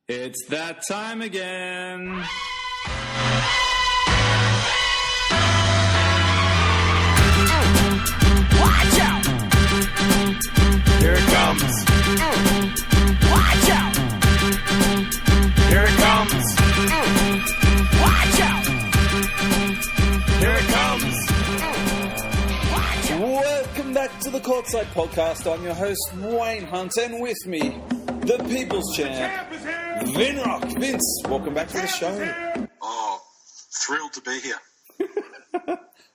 It's that time again. Watch out! Here it comes. Watch out! Here it comes. Watch out! Here it comes. Watch out! Welcome back to the Courtside Podcast. I'm your host, Wayne Hunt, and with me, the People's Champ, Vinrock. Vince, welcome back to the show. Oh, thrilled to be here.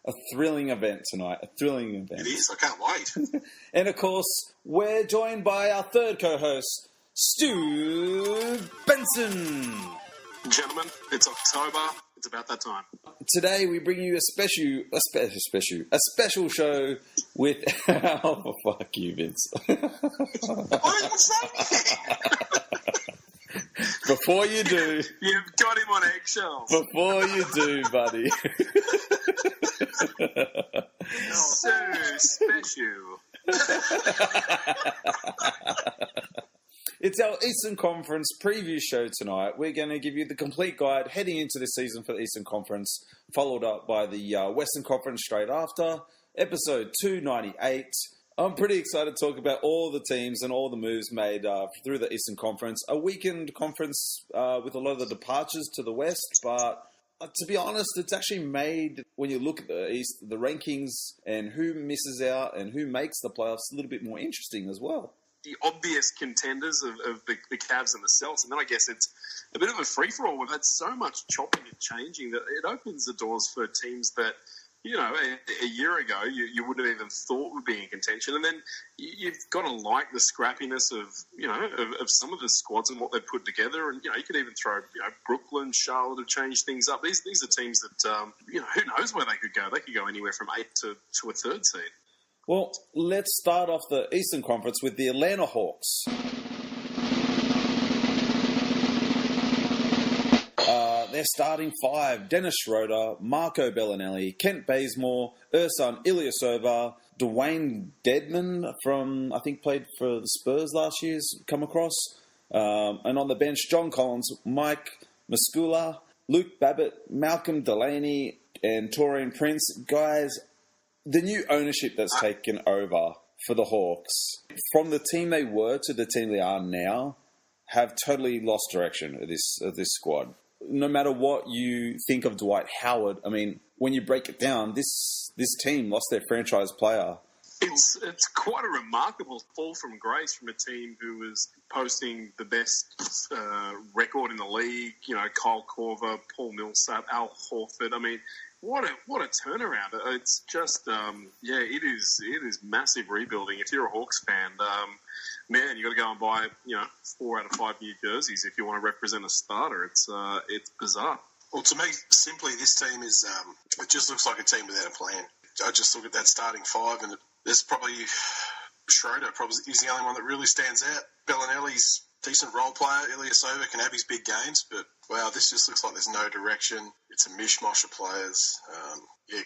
A thrilling event tonight. A thrilling event. It is. I can't wait. And of course, we're joined by our third co-host, Stu Benson. Gentlemen, it's October. It's about that time. Today we bring you a special show with. Oh, fuck you, Vince. I didn't say anything. Before you do. You've got him on eggshells. Before you do, buddy. So special. It's our Eastern Conference preview show tonight. We're going to give you the complete guide heading into this season for the Eastern Conference, followed up by the Western Conference straight after, episode 298. I'm pretty excited to talk about all the teams and all the moves made through the Eastern Conference. A weakened conference with a lot of the departures to the West, but to be honest, it's actually made, when you look at the East, the rankings and who misses out and who makes the playoffs a little bit more interesting as well. The obvious contenders of the Cavs and the Celtics, and then I guess it's a bit of a free-for-all. We've had so much chopping and changing that it opens the doors for teams that, you know, a year ago you wouldn't have even thought would be in contention. And then you've got to like the scrappiness of, you know, of some of the squads and what they've put together. And, you know, you could even throw, you know, Brooklyn, Charlotte have changed things up. These are teams that, you know, who knows where they could go. They could go anywhere from 8 to a third seed. Well, let's start off the Eastern Conference with the Atlanta Hawks. Their starting five: Dennis Schroeder, Marco Bellinelli, Kent Bazemore, Ersan Ilyasova, Dwayne Dedmon from, I think, played for the Spurs last year, come across. And on the bench, John Collins, Mike Muscula, Luke Babbitt, Malcolm Delaney, and Taurean Prince. Guys, the new ownership that's taken over for the Hawks, from the team they were to the team they are now, have totally lost direction of this squad. No matter what you think of Dwight Howard, I mean, when you break it down, this team lost their franchise player. It's quite a remarkable fall from grace from a team who was posting the best record in the league. You know, Kyle Korver, Paul Millsap, Al Horford. I mean, what a turnaround! It's just it is massive rebuilding. If you're a Hawks fan, man, you got to go and buy 4 out of 5 new jerseys if you want to represent a starter. It's bizarre. Well, to me, simply, this team is it just looks like a team without a plan. I just look at that starting five, and there's probably Schroeder. Probably is the only one that really stands out. Bellinelli's decent role player. Ilyasova can have his big games, but wow, this just looks like there's no direction. It's a mishmash of players.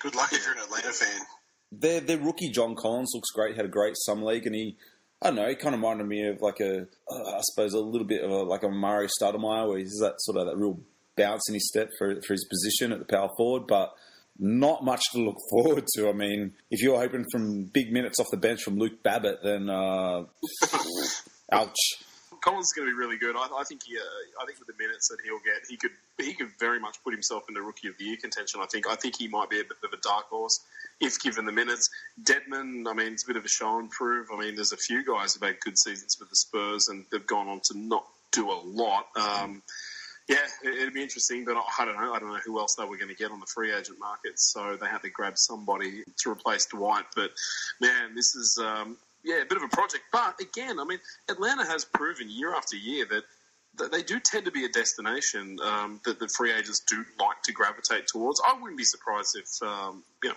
Good luck if you're an Atlanta fan. Their rookie John Collins looks great. Had a great summer league, and he kind of reminded me of like a little bit of a Mario Stoudemire, where he's that real bounce in his step for his position at the power forward, but not much to look forward to. I mean, if you're hoping from big minutes off the bench from Luke Babbitt, then ouch. Collins is going to be really good. I think with the minutes that he'll get, he could very much put himself into Rookie of the Year contention. I think he might be a bit of a dark horse if given the minutes. Dedmon, I mean, it's a bit of a show and prove. I mean, there's a few guys who've had good seasons with the Spurs and they've gone on to not do a lot. It'd be interesting, but I don't know who else they were going to get on the free agent market, so they had to grab somebody to replace Dwight. But man, this is a bit of a project. But again, I mean, Atlanta has proven year after year that they do tend to be a destination that the free agents do like to gravitate towards. I wouldn't be surprised if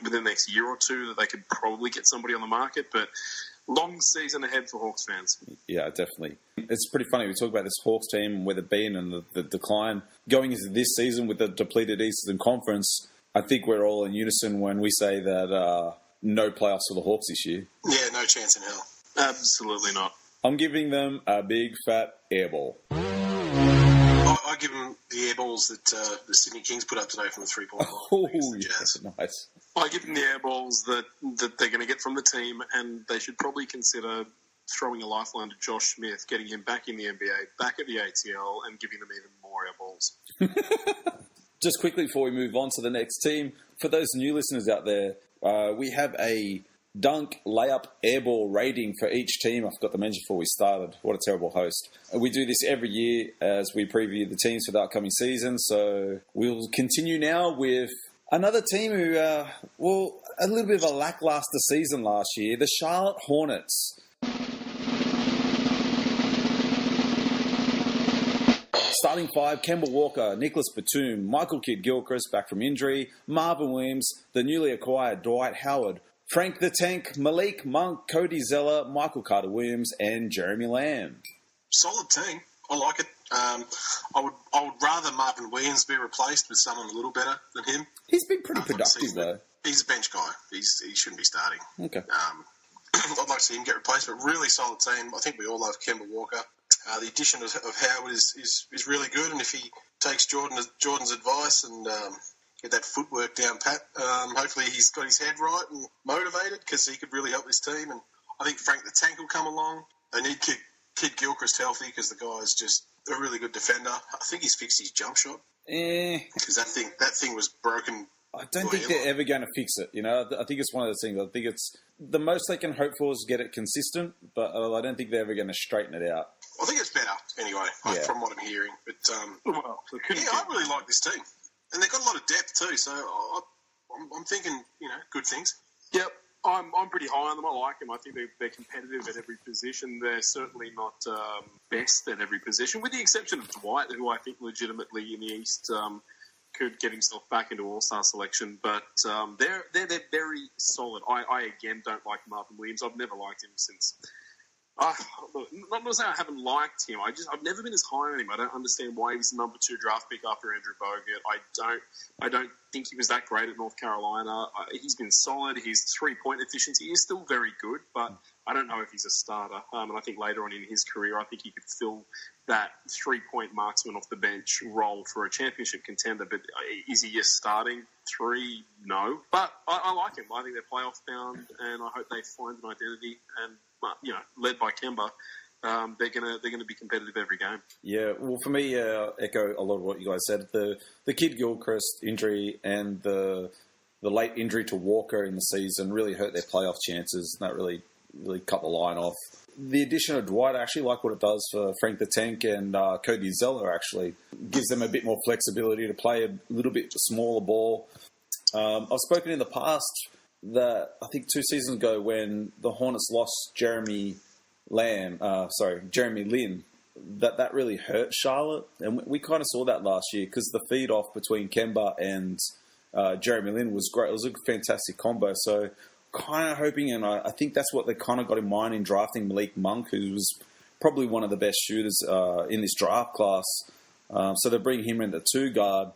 within the next year or two that they could probably get somebody on the market, but long season ahead for Hawks fans. Yeah, definitely. It's pretty funny. We talk about this Hawks team, where they've been and the decline. Going into this season with the depleted Eastern Conference, I think we're all in unison when we say that no playoffs for the Hawks this year. Yeah, no chance in hell. Absolutely not. I'm giving them a big fat airball. give them the airballs that the Sydney Kings put up today from the 3-point line. Oh, against the Jazz. yeah, nice. I give them the air balls that they're going to get from the team, and they should probably consider throwing a lifeline to Josh Smith, getting him back in the NBA, back at the ATL, and giving them even more air balls. Just quickly before we move on to the next team, for those new listeners out there, we have a dunk, layup, airball rating for each team. I forgot to mention before we started. What a terrible host. We do this every year as we preview the teams for the upcoming season. So we'll continue now with another team who, a little bit of a lackluster season last year, the Charlotte Hornets. Starting five, Kemba Walker, Nicholas Batum, Michael Kidd-Gilchrist back from injury, Marvin Williams, the newly acquired Dwight Howard, Frank the Tank, Malik Monk, Cody Zeller, Michael Carter-Williams, and Jeremy Lamb. Solid team. I like it. I would rather Marvin Williams be replaced with someone a little better than him. He's been pretty productive, though. He's a bench guy. He shouldn't be starting. Okay. I'd like to see him get replaced, but really solid team. I think we all love Kemba Walker. The addition of Howard is really good, and if he takes Jordan's advice and get that footwork down pat, hopefully he's got his head right and motivated, because he could really help this team. And I think Frank the Tank will come along. They need Kidd-Gilchrist healthy, because the guy is just a really good defender. I think he's fixed his jump shot, because that thing was broken. I don't think they're ever going to fix it. You know, I think it's one of those things. I think it's the most they can hope for is get it consistent, but I don't think they're ever going to straighten it out. I think it's better anyway, from what I'm hearing. But I really like this team, and they've got a lot of depth too. So I'm thinking, good things. Yep, I'm pretty high on them. I like them. I think they're competitive at every position. They're certainly not best at every position, with the exception of Dwight, who I think legitimately in the East could get himself back into All-Star selection. But they're very solid. I again don't like Marvin Williams. I've never liked him since. Not to say I haven't liked him. I've never been as high on him. I don't understand why he was the number 2 draft pick after Andrew Bogut. I don't think he was that great at North Carolina. He's been solid. His 3-point efficiency is still very good, but I don't know if he's a starter. And I think later on in his career, I think he could fill that 3-point marksman off the bench role for a championship contender. But is he a starting 3? No. But I like him. I think they're playoff bound, and I hope they find an identity. And led by Kemba, they're gonna be competitive every game. Yeah, well, for me, echo a lot of what you guys said. The Kidd-Gilchrist injury and the late injury to Walker in the season really hurt their playoff chances. That really cut the line off. The addition of Dwight, I actually like what it does for Frank the Tank and Cody Zeller. Actually gives them a bit more flexibility to play a little bit smaller ball. I've spoken in the past that I think 2 seasons ago when the Hornets lost Jeremy Lin, that really hurt Charlotte. And we kind of saw that last year, because the feed-off between Kemba and Jeremy Lin was great. It was a fantastic combo. So kind of hoping, and I think that's what they kind of got in mind in drafting Malik Monk, who was probably one of the best shooters in this draft class. So they bring him into 2 guard.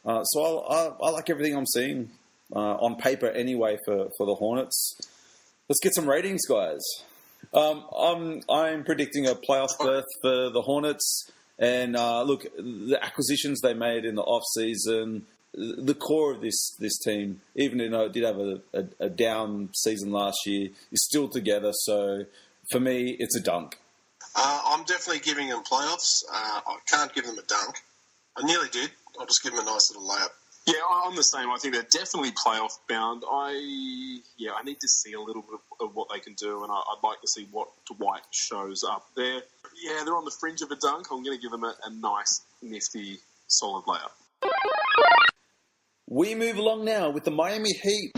So I like everything I'm seeing. On paper anyway for the Hornets. Let's get some ratings, guys. I'm predicting a playoff berth for the Hornets. And look, the acquisitions they made in the off-season, the core of this team, even though it did have a down season last year, is still together. So for me, it's a dunk. I'm definitely giving them playoffs. I can't give them a dunk. I nearly did. I'll just give them a nice little layup. Yeah, I'm the same. I think they're definitely playoff bound. I need to see a little bit of what they can do, and I'd like to see what Dwight shows up there. Yeah, they're on the fringe of a dunk. I'm going to give them a nice, nifty, solid layup. We move along now with the Miami Heat.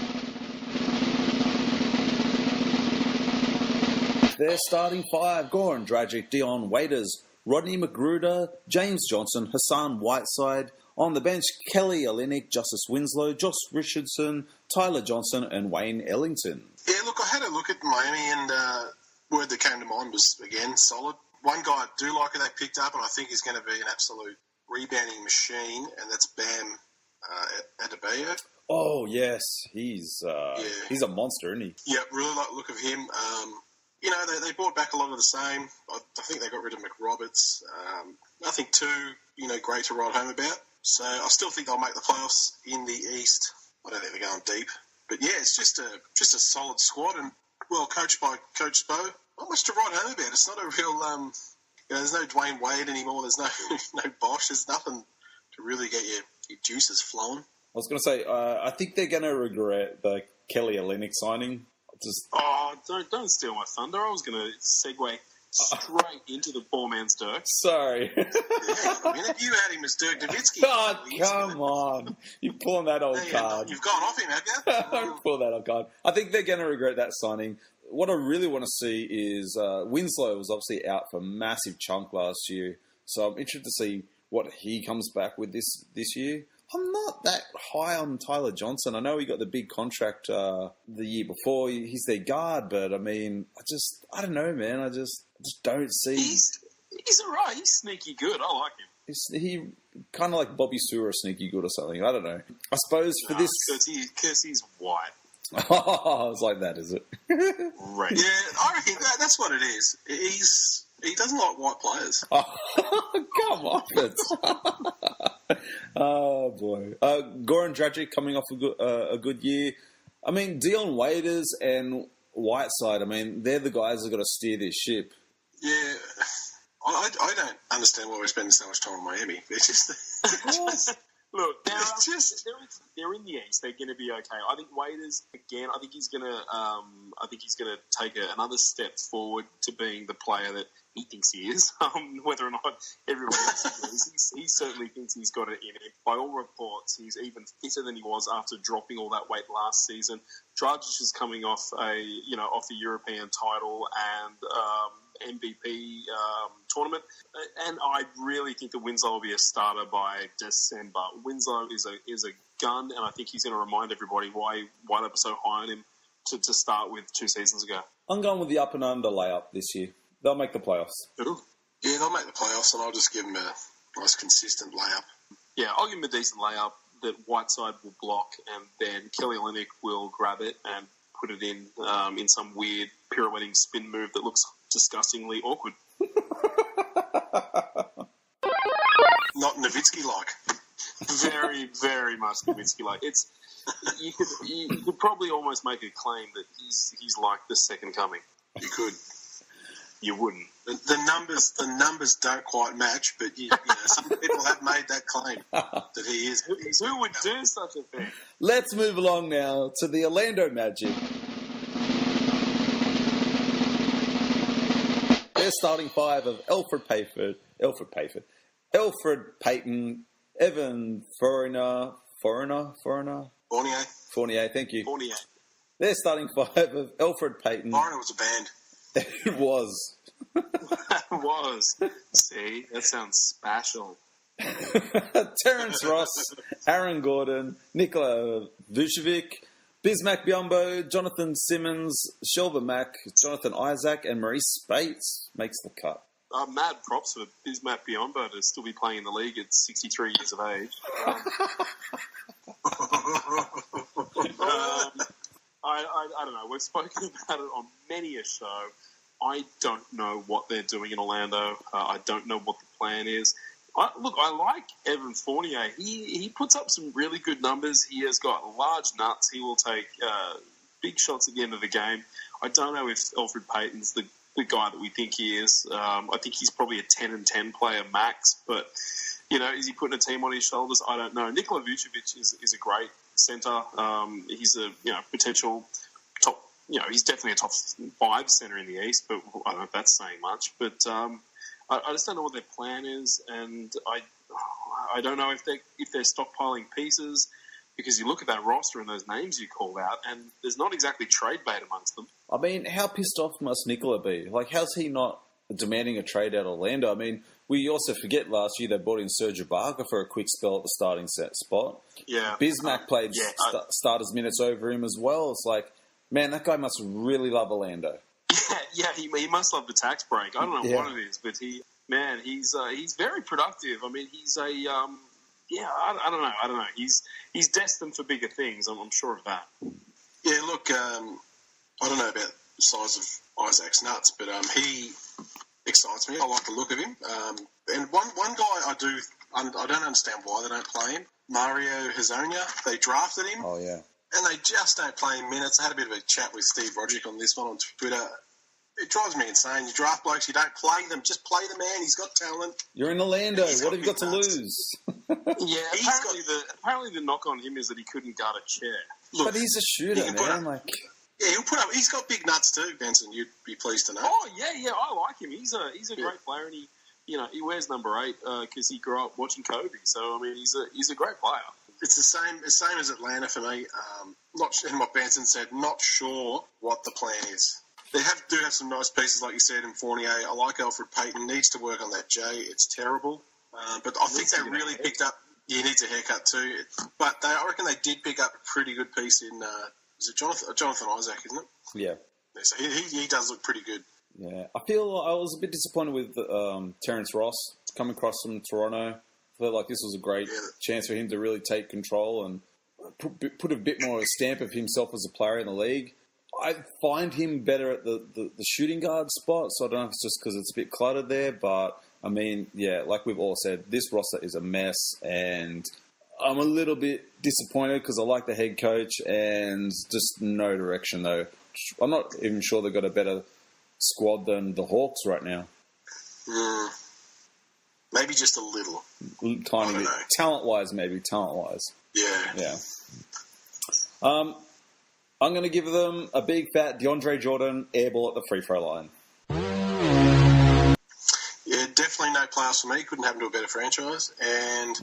Their starting 5, Goran Dragic, Dion Waiters, Rodney McGruder, James Johnson, Hassan Whiteside. On the bench, Kelly Olynyk, Justice Winslow, Josh Richardson, Tyler Johnson, and Wayne Ellington. Yeah, look, I had a look at Miami, and word that came to mind was, again, solid. One guy I do like that they picked up, and I think he's going to be an absolute rebounding machine, and that's Bam Adebayo. Oh, yes. He's a monster, isn't he? Yeah, really like the look of him. You know, they brought back a lot of the same. I think they got rid of McRoberts. Nothing too, great to write home about. So I still think they'll make the playoffs in the East. I don't think they're going deep. But yeah, it's just a solid squad and well coached by Coach Spo. Not much to write home about. It's not a real, there's no Dwayne Wade anymore. There's no Bosch. There's nothing to really get your juices flowing. I was going to say, I think they're going to regret the Kelly Olynyk signing. Don't steal my thunder. I was going to segue straight into the poor man's Dirk. Sorry. Yeah, I mean, you had him as Dirk Nowitzki. Oh, come on. You're pulling that old card. You've gone off him, have you? Don't pull that old card. I think they're going to regret that signing. What I really want to see is Winslow was obviously out for a massive chunk last year. So I'm interested to see what he comes back with this year. I'm not that high on Tyler Johnson. I know he got the big contract the year before. He's their guard, but I mean, I don't know, man. I just don't see. He's all right. He's sneaky good. I like him. He kind of like Bobby Sewer, sneaky good or something. I don't know. I suppose for this, because he's white. Oh, it's like that, is it? Right. Yeah, I reckon that's what it is. He doesn't like white players. Oh, come off it. Oh, boy. Goran Dragic coming off a good year. I mean, Dion Waiters and Whiteside, I mean, they're the guys that have got to steer this ship. Yeah. I don't understand why we're spending so much time in Miami. It's just... Look, they're in the East. They're going to be okay. I think Waiters again. I think he's going to take another step forward to being the player that he thinks he is. Whether or not everyone else agrees, he certainly thinks he's got it in him. By all reports, he's even fitter than he was after dropping all that weight last season. Dragic is coming off off the European title and MVP tournament, and I really think that Winslow will be a starter by December. Winslow is a gun, and I think he's going to remind everybody why they were so high on him to start with 2 seasons ago. I'm going with the up and under layup this year. They'll make the playoffs. Ooh. Yeah, they'll make the playoffs, and I'll just give them a nice consistent layup. Yeah, I'll give him a decent layup that Whiteside will block, and then Kelly Olynyk will grab it and put it in some weird pirouetting spin move that looks disgustingly awkward. Not Nowitzki-like. Very, very much Nowitzki-like. You could probably almost make a claim that he's like the second coming. You could. You wouldn't. The numbers don't quite match, but some people have made that claim that he is. Who would do such a thing? Let's move along now to the Orlando Magic. Their starting five of Elfrid Payton, Evan Fournier, thank you. Fournier. Their starting five of Elfrid Payton. Foreigner was a band. It was. Was. See, that sounds special. Terrence Ross, Aaron Gordon, Nikola Vucevic, Bismack Biyombo, Jonathan Simmons, Shelva Mack, Jonathan Isaac, and Maurice Spates makes the cut. Mad props for Bismack Biyombo to still be playing in the league at 63 years of age. I don't know. We've spoken about it on many a show. I don't know what they're doing in Orlando. I don't know what the plan is. I like Evan Fournier. He puts up some really good numbers. He has got large nuts. He will take big shots at the end of the game. I don't know if Elfrid Payton's the guy that we think he is. I think he's probably a 10-10 player max, but is he putting a team on his shoulders? I don't know. Nikola Vucevic is a great centre. He's a potential top. He's definitely a top 5 centre in the East, but I don't know if that's saying much. But I just don't know what their plan is, and I don't know if they're stockpiling pieces, because you look at that roster and those names you called out, and there's not exactly trade bait amongst them. I mean, how pissed off must Nikola be? Like, how's he not demanding a trade out of Orlando? I mean, we also forget last year they brought in Serge Ibaka for a quick spell at the starting set spot. Yeah, Bismack played starters minutes over him as well. It's like, man, that guy must really love Orlando. Yeah, he must love the tax break. I don't know what it is, but he's very productive. I mean, he's a I don't know. He's destined for bigger things. I'm sure of that. Yeah, look, I don't know about size of Isaac's nuts, but he excites me. I like the look of him. And one guy I don't understand why they don't play him. Mario Hezonja. They drafted him. Oh, yeah. And they just don't play him minutes. I had a bit of a chat with Steve Roderick on this one on Twitter. It drives me insane. You draft blokes, you don't play them. Just play the man. He's got talent. You're in Orlando. He's What have you got to nuts. lose? Yeah, apparently the knock on him is that he couldn't guard a chair. Look, But he's a shooter, can put man. up- yeah, he'll put up. He's got big nuts too, Benson. You'd be pleased to know. Oh yeah, I like him. He's a great player, and he wears number 8 because he grew up watching Kobe. So I mean, he's a great player. It's the same as Atlanta for me. And what Benson said, not sure what the plan is. They do have some nice pieces, like you said, in Fournier. I like Alfred Payton. Needs to work on that J. It's terrible. But I think they really picked up... He needs a haircut too. But I reckon they did pick up a pretty good piece in... is it Jonathan Isaac, isn't it? Yeah. Yeah, so he does look pretty good. Yeah. I feel I was a bit disappointed with Terrence Ross coming across from Toronto. I felt like this was a great chance for him to really take control and put a bit more of a stamp of himself as a player in the league. I find him better at the shooting guard spot, so I don't know if it's just because it's a bit cluttered there, but, I mean, yeah, like we've all said, this roster is a mess, and I'm a little bit disappointed because I like the head coach and just no direction, though. I'm not even sure they've got a better squad than the Hawks right now. Maybe just a little. Tiny bit. know. Talent-wise, maybe. Talent-wise. Yeah. Yeah. I'm going to give them a big fat DeAndre Jordan airball at the free throw line. Yeah, definitely no playoffs for me. Couldn't happen to a better franchise. And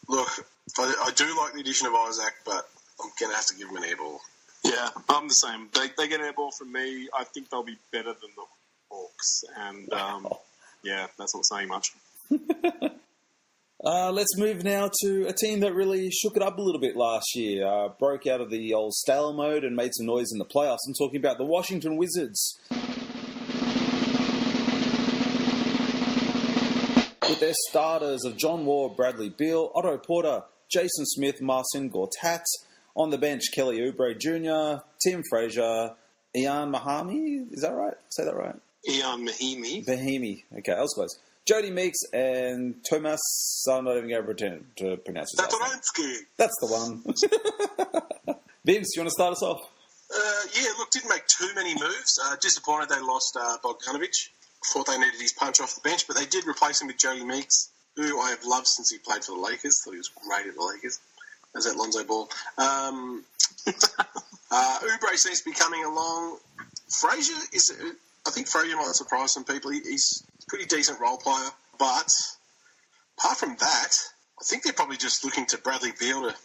look, I do like the addition of Isaac, but I'm going to have to give him an airball. Yeah, I'm the same. They get an airball from me. I think they'll be better than the Hawks, and yeah, that's not saying much. Let's move now to a team that really shook it up a little bit last year. Broke out of the old stale mode and made some noise in the playoffs. I'm talking about the Washington Wizards. With their starters of John Wall, Bradley Beal, Otto Porter, Jason Smith, Marcin Gortat. On the bench, Kelly Oubre Jr., Tim Frazier, Ian Mahimi. Is that right? Say that right? Ian Mahimi. Bahimi. Okay, I was close. Jody Meeks and Tomas. I'm not even going to pretend to pronounce his last name. Satoransky. That's the one. Vince, you want to start us off? Yeah, look, didn't make too many moves. Disappointed they lost Bogdanovic. Thought they needed his punch off the bench, but they did replace him with Jody Meeks, who I have loved since he played for the Lakers. Thought he was great at the Lakers. As that Lonzo Ball. Oubre seems to be coming along. Frazier I think Frazier might surprise some people. He's a pretty decent role player. But apart from that, I think they're probably just looking to Bradley Beal to,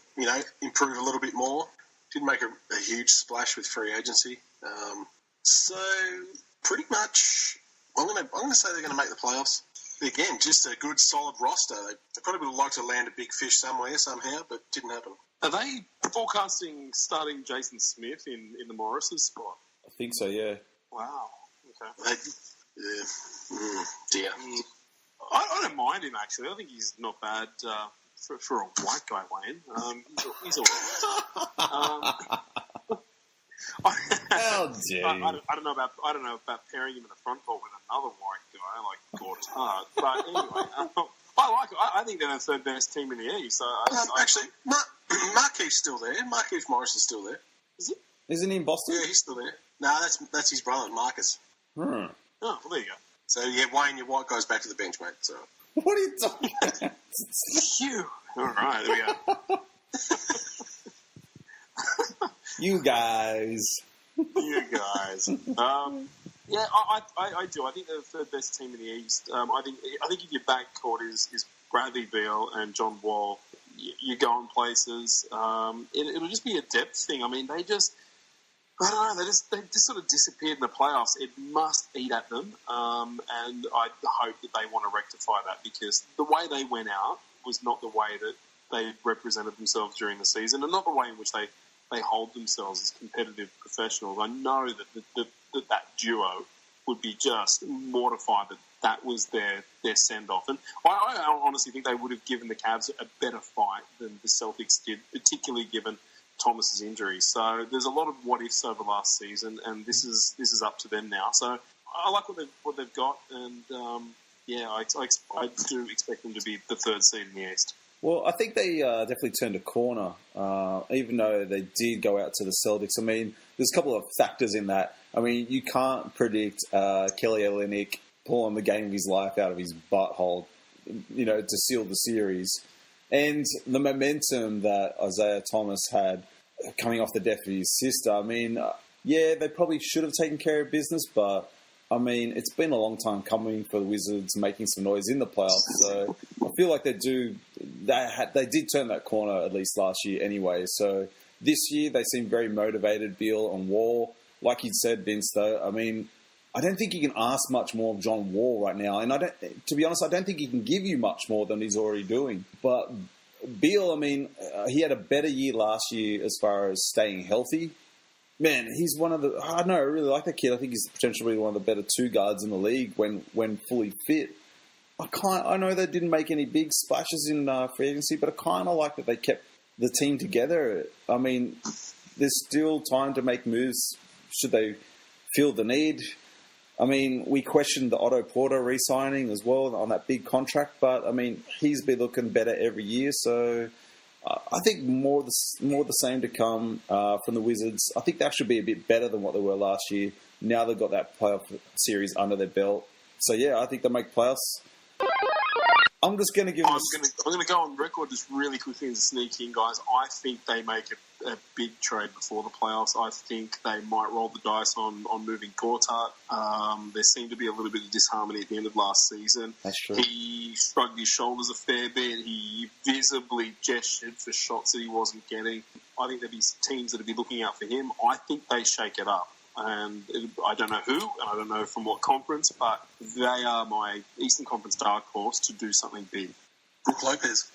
improve a little bit more. Didn't make a huge splash with free agency. So pretty much, I'm going to say they're going to make the playoffs. Again, just a good, solid roster. They probably would have liked to land a big fish somewhere, somehow, but didn't happen. Are they forecasting starting Jason Smith in the Morris's spot? I think so, yeah. Wow. Okay. Dear. I don't mind him, actually. I think he's not bad for a white guy, Wayne. He's all right. How dare I don't know about pairing him in the front court with another white guy like Gortat, but anyway, I like it. I think they're the third best team in the East. Actually, Markeith's still there. Markeith Morris is still there. Is he? Isn't he in Boston? Yeah, he's still there. No, that's his brother, Marcus. Oh, well, there you go. So yeah, Wayne, your white guy's back to the bench, mate. So What are you talking about? Phew. All right, there we go. You guys. You guys. Yeah, I do. I think they're the third best team in the East. I think if your backcourt is Bradley Beal and John Wall, you're going places. It'll just be a depth thing. I mean, I don't know. They just sort of disappeared in the playoffs. It must eat at them, and I hope that they want to rectify that, because the way they went out was not the way that they represented themselves during the season, and not the way in which they hold themselves as competitive professionals. I know that duo would be just mortified that was their send-off. And I honestly think they would have given the Cavs a better fight than the Celtics did, particularly given Thomas's injury. So there's a lot of what ifs over last season, and this is up to them now. So I like what they've got, and I do expect them to be the third seed in the East. Well, I think they definitely turned a corner, even though they did go out to the Celtics. I mean, there's a couple of factors in that. I mean, you can't predict Kelly Olynyk pulling the game of his life out of his butthole, to seal the series. And the momentum that Isaiah Thomas had coming off the death of his sister, I mean, they probably should have taken care of business, but I mean, it's been a long time coming for the Wizards making some noise in the playoffs. So I feel like they did turn that corner at least last year anyway. So this year they seem very motivated, Beal and Wall. Like you said, Vince, though, I mean, I don't think you can ask much more of John Wall right now. And to be honest, I don't think he can give you much more than he's already doing. But Beal, I mean, he had a better year last year as far as staying healthy. Man, he's one of the... I don't know, I really like that kid. I think he's potentially one of the better two guards in the league when fully fit. I know they didn't make any big splashes in free agency, but I kind of like that they kept the team together. I mean, there's still time to make moves should they feel the need. I mean, we questioned the Otto Porter re-signing as well on that big contract, but, I mean, he's been looking better every year, so... I think more the same to come from the Wizards. I think they should be a bit better than what they were last year. Now they've got that playoff series under their belt. So, I think they'll make playoffs. I'm just going to give them... I'm going to go on record just really quickly and sneak in, guys. I think they make a big trade before the playoffs. I think they might roll the dice on moving COURTSIDE. There seemed to be a little bit of disharmony at the end of last season. That's true. He shrugged his shoulders a fair bit. He visibly gestured for shots that he wasn't getting. I think there'll be teams that will be looking out for him. I think they shake it up. And I don't know who, and I don't know from what conference, but they are my Eastern Conference dark horse to do something big. Brook Lopez.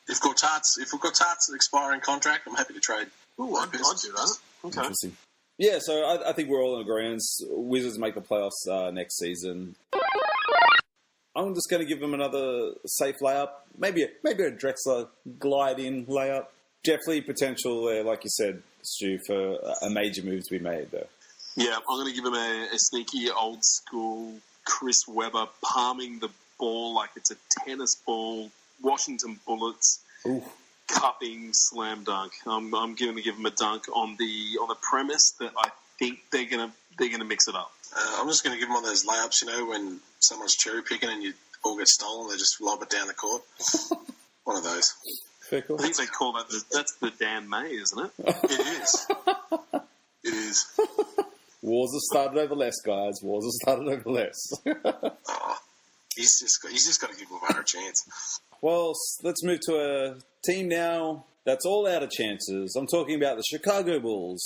If we've got Tart's expiring contract, I'm happy to trade. Ooh, I'd do that. Okay. Interesting. Yeah, so I think we're all in agreement. Wizards make the playoffs next season. I'm just going to give them another safe layup. Maybe a Drexler glide-in layup. Definitely potential there, like you said, Stu, for a major move to be made, though. Yeah, I'm going to give him a sneaky, old-school Chris Webber palming the ball like it's a tennis ball, Washington Bullets, cupping slam dunk. I'm going to give him a dunk on the premise that I think they're going to mix it up. I'm just going to give him one of those layups, when someone's cherry picking and you all get stolen, they just lob it down the court. One of those. Fair cool. I think they call that's the Dan May, isn't it? It is. It is. Wars have started over less, guys. Wars have started over less. He's just got to give Lamar a chance. Well, let's move to a team now that's all out of chances. I'm talking about the Chicago Bulls.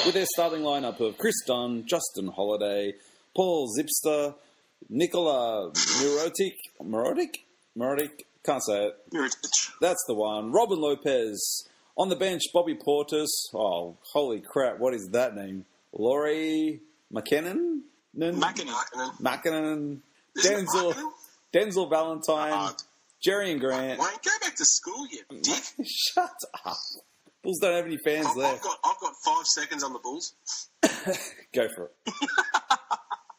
With their starting lineup of Chris Dunn, Justin Holiday, Paul Zipster, Nikola Mirotic? Can't say it. Mirotic. That's the one. Robin Lopez. On the bench, Bobby Portis. Oh, holy crap, what is that name? Laurie McKinnon? Mackinnon. Denzel Valentine. Jerry and Grant. Wayne, go back to school, you dick. Shut up. Bulls don't have any fans left. I've got 5 seconds on the Bulls. Go for it.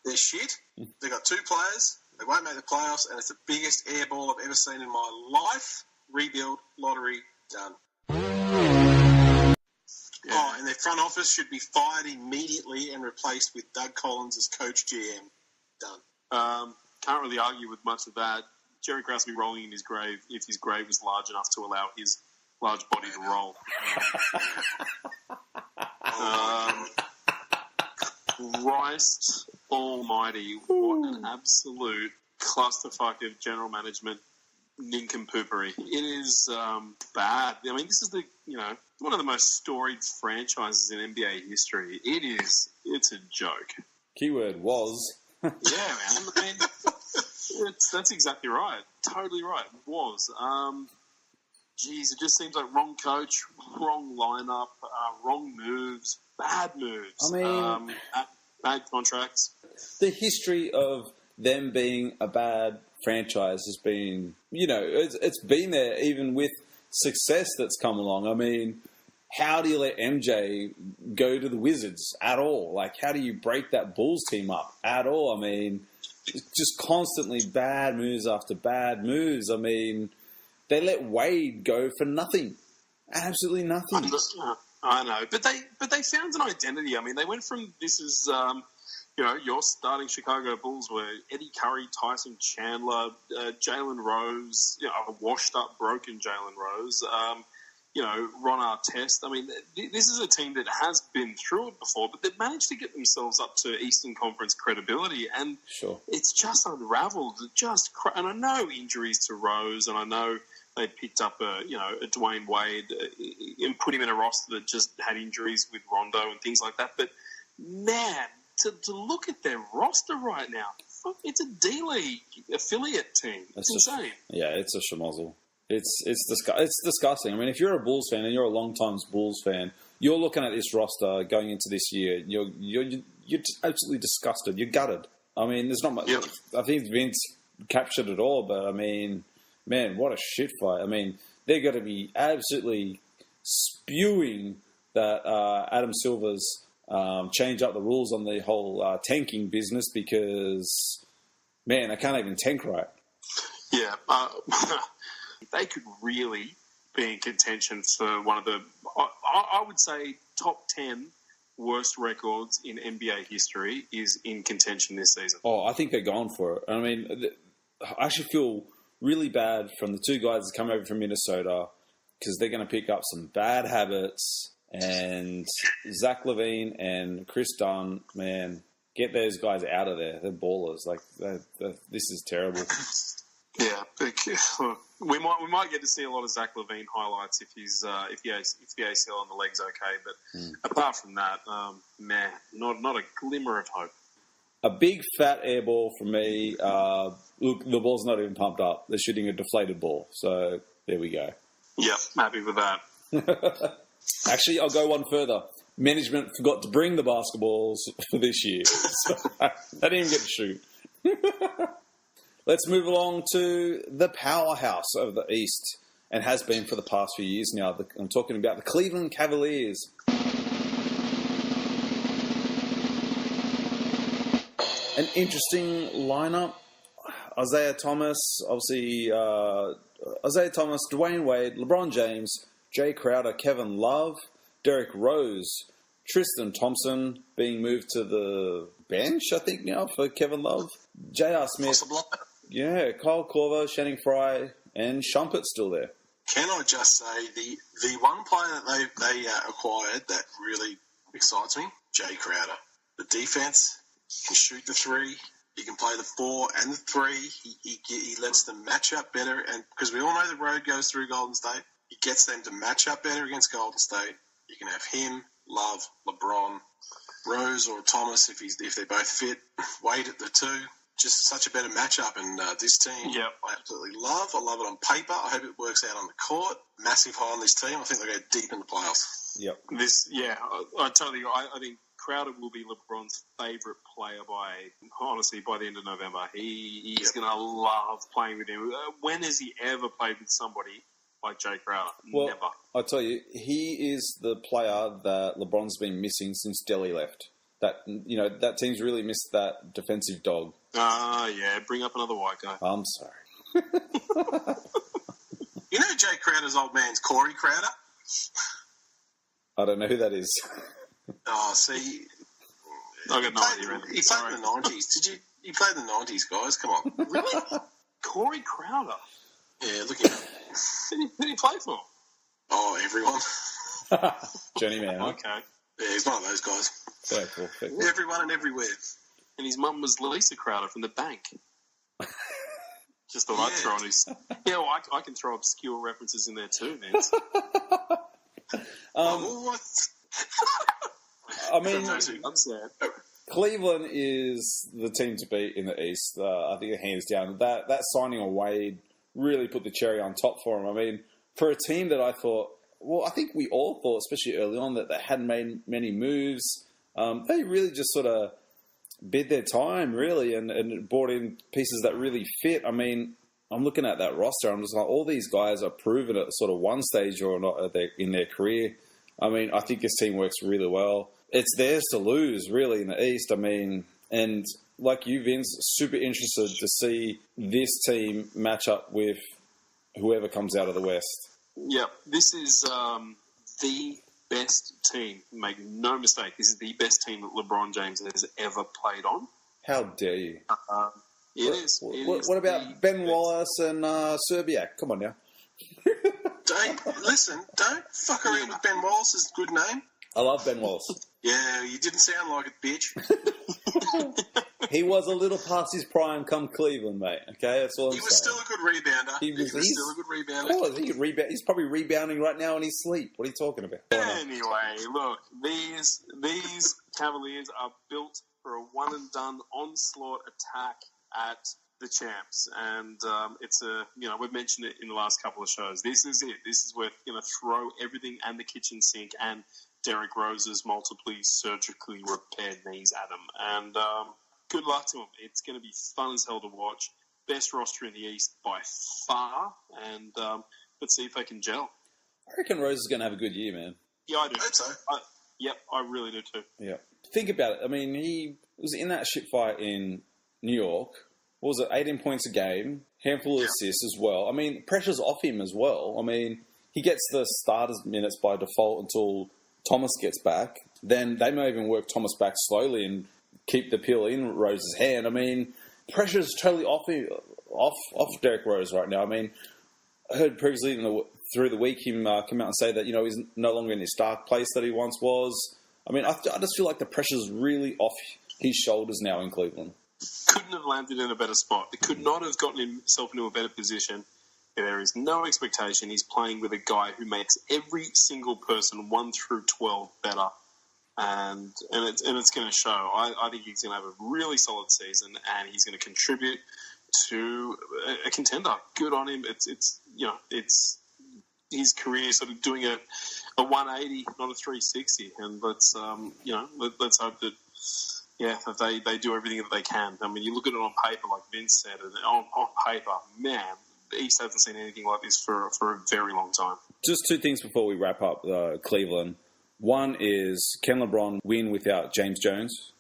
They're shit. They've got 2 players. They won't make the playoffs, and it's the biggest airball I've ever seen in my life. Rebuild, lottery, done. Yeah. Oh, and their front office should be fired immediately and replaced with Doug Collins as coach GM. Done. Can't really argue with much of that. Jerry Krause will be rolling in his grave if his grave was large enough to allow his large body to roll. Christ almighty, what an absolute clusterfuck of general management nincompoopery. It is bad. I mean, this is one of the most storied franchises in NBA history. It's a joke. Keyword was. Yeah, man. I mean, that's exactly right. Totally right. Was. It just seems like wrong coach, wrong lineup, wrong moves, bad moves. I mean, bad contracts. The history of them being a bad franchise has been, it's been there even with success that's come along. I mean, how do you let MJ go to the Wizards at all? Like, how do you break that Bulls team up at all? I mean, just constantly bad moves after bad moves. I mean, they let Wade go for nothing. Absolutely nothing. I know, but they found an identity. I mean, they went from this is your starting Chicago Bulls were Eddie Curry, Tyson Chandler, Jalen Rose, a washed up, broken Jalen Rose, Ron Artest. I mean, this is a team that has been through it before, but they've managed to get themselves up to Eastern Conference credibility, and it's just unraveled. And I know injuries to Rose, and I know they picked up a Dwayne Wade and put him in a roster that just had injuries with Rondo and things like that. But man, to look at their roster right now, it's a D-League affiliate team. It's insane. It's a schmozzle. It's disgusting. I mean, if you're a Bulls fan and you're a long-time Bulls fan, you're looking at this roster going into this year. You're just absolutely disgusted. You're gutted. I mean, there's not much. Yep. I think Vince captured it all, but I mean, man, what a shit fight. I mean, they're going to be absolutely spewing that Adam Silver's change up the rules on the whole tanking business because, man, they can't even tank right. Yeah. They could really be in contention for one of the, I would say, top 10 worst records in NBA history is in contention this season. Oh, I think they're going for it. I mean, I actually feel really bad from the two guys that come over from Minnesota because they're going to pick up some bad habits. And Zach LaVine and Chris Dunn, man, get those guys out of there. They're ballers. Like, this is terrible. Yeah, we might get to see a lot of Zach LaVine highlights if the ACL on the leg's okay. But apart from that, man, not a glimmer of hope. A big fat air ball from me. Look, the ball's not even pumped up. They're shooting a deflated ball. So there we go. Yep, happy with that. Actually, I'll go one further. Management forgot to bring the basketballs for this year. So they didn't even get to shoot. Let's move along to the powerhouse of the East, and has been for the past few years now. I'm talking about the Cleveland Cavaliers. An interesting lineup. Isaiah Thomas, Dwayne Wade, LeBron James, Jay Crowder, Kevin Love, Derrick Rose, Tristan Thompson being moved to the bench, I think, now for Kevin Love, J.R. Smith, Possible. Yeah, Kyle Korver, Channing Frye, and Shumpert's still there. Can I just say the one player that they acquired that really excites me, Jay Crowder. The defense, he can shoot the three, he can play the 4 and the 3. He lets them match up better, and because we all know the road goes through Golden State, he gets them to match up better against Golden State. You can have him, Love, LeBron, Rose or Thomas if they both fit. Wade at the 2. Just such a better matchup, and this team, I absolutely love. I love it on paper. I hope it works out on the court. Massive high on this team. I think they'll go deep in the playoffs. Yep. I totally. I think Crowder will be LeBron's favourite player by the end of November. He's going to love playing with him. When has he ever played with somebody like Jay Crowder? Well, never. I'll tell you, he is the player that LeBron's been missing since Delhi left. That team's really missed that defensive dog. Bring up another white guy. I'm sorry. You know Jay Crowder's old man's Corey Crowder? I don't know who that is. Oh, see... I got no idea. He played in the 90s. He played in the 90s, guys. Come on. Really? Corey Crowder? Yeah, look at him. Who did he play for? Oh, everyone. Journeyman. Huh? Okay. Yeah, he's one of those guys. Very cool. Everyone and everywhere. And his mum was Lisa Crowder from the bank. Just thought I'd throw on his... Yeah, well, I can throw obscure references in there too, man. What? I mean, I'm sad. Cleveland is the team to beat in the East. I think hands down. That signing of Wade really put the cherry on top for him. I mean, for a team that I thought... Well, I think we all thought, especially early on, that they hadn't made many moves. They really just sort of bid their time, really, and brought in pieces that really fit. I mean, I'm looking at that roster. I'm just like, all these guys are proven at sort of one stage or not in their career. I mean, I think this team works really well. It's theirs to lose, really, in the East. I mean, and like you, Vince, super interested to see this team match up with whoever comes out of the West. Yeah, this is the best team. Make no mistake, this is the best team that LeBron James has ever played on. How dare you? It is. What about Ben Wallace and Serbiak? Come on now. Don't fuck around with Ben Wallace's good name. I love Ben Wallace. Yeah, you didn't sound like it, bitch. He was a little past his prime come Cleveland, mate. Okay, that's all I'm saying. He was still a good rebounder. He was still a good rebounder. Of course, he could rebound. He's probably rebounding right now in his sleep. What are you talking about? Anyway, look, these Cavaliers are built for a one-and-done onslaught attack at the champs. And it's we've mentioned it in the last couple of shows. This is it. This is where they're going to throw everything and the kitchen sink and Derrick Rose's multiply surgically repaired knees at them. And good luck to them. It's going to be fun as hell to watch. Best roster in the East by far. And let's see if they can gel. I reckon Rose is going to have a good year, man. Yeah, I do. I hope so. Yep, I really do too. Yeah. Think about it. I mean, he was in that shit fight in New York. What was it? 18 points a game. Handful of assists as well. I mean, pressure's off him as well. I mean, he gets the starters minutes by default until Thomas gets back. Then they may even work Thomas back slowly and keep the pill in Rose's hand. I mean, pressure's totally off Derrick Rose right now. I mean, I heard previously through the week him come out and say that, he's no longer in his dark place that he once was. I mean, I just feel like the pressure's really off his shoulders now in Cleveland. Couldn't have landed in a better spot. He could not have gotten himself into a better position. There is no expectation. He's playing with a guy who makes every single person 1 through 12 better, and it's going to show. I think he's going to have a really solid season, and he's going to contribute to a contender. Good on him. It's his career sort of doing a 180, not a 360, and let's hope that. Yeah, that they do everything that they can. I mean, you look at it on paper, like Vince said, and on paper, man, the East hasn't seen anything like this for a very long time. Just two things before we wrap up Cleveland. One is, can LeBron win without James Jones?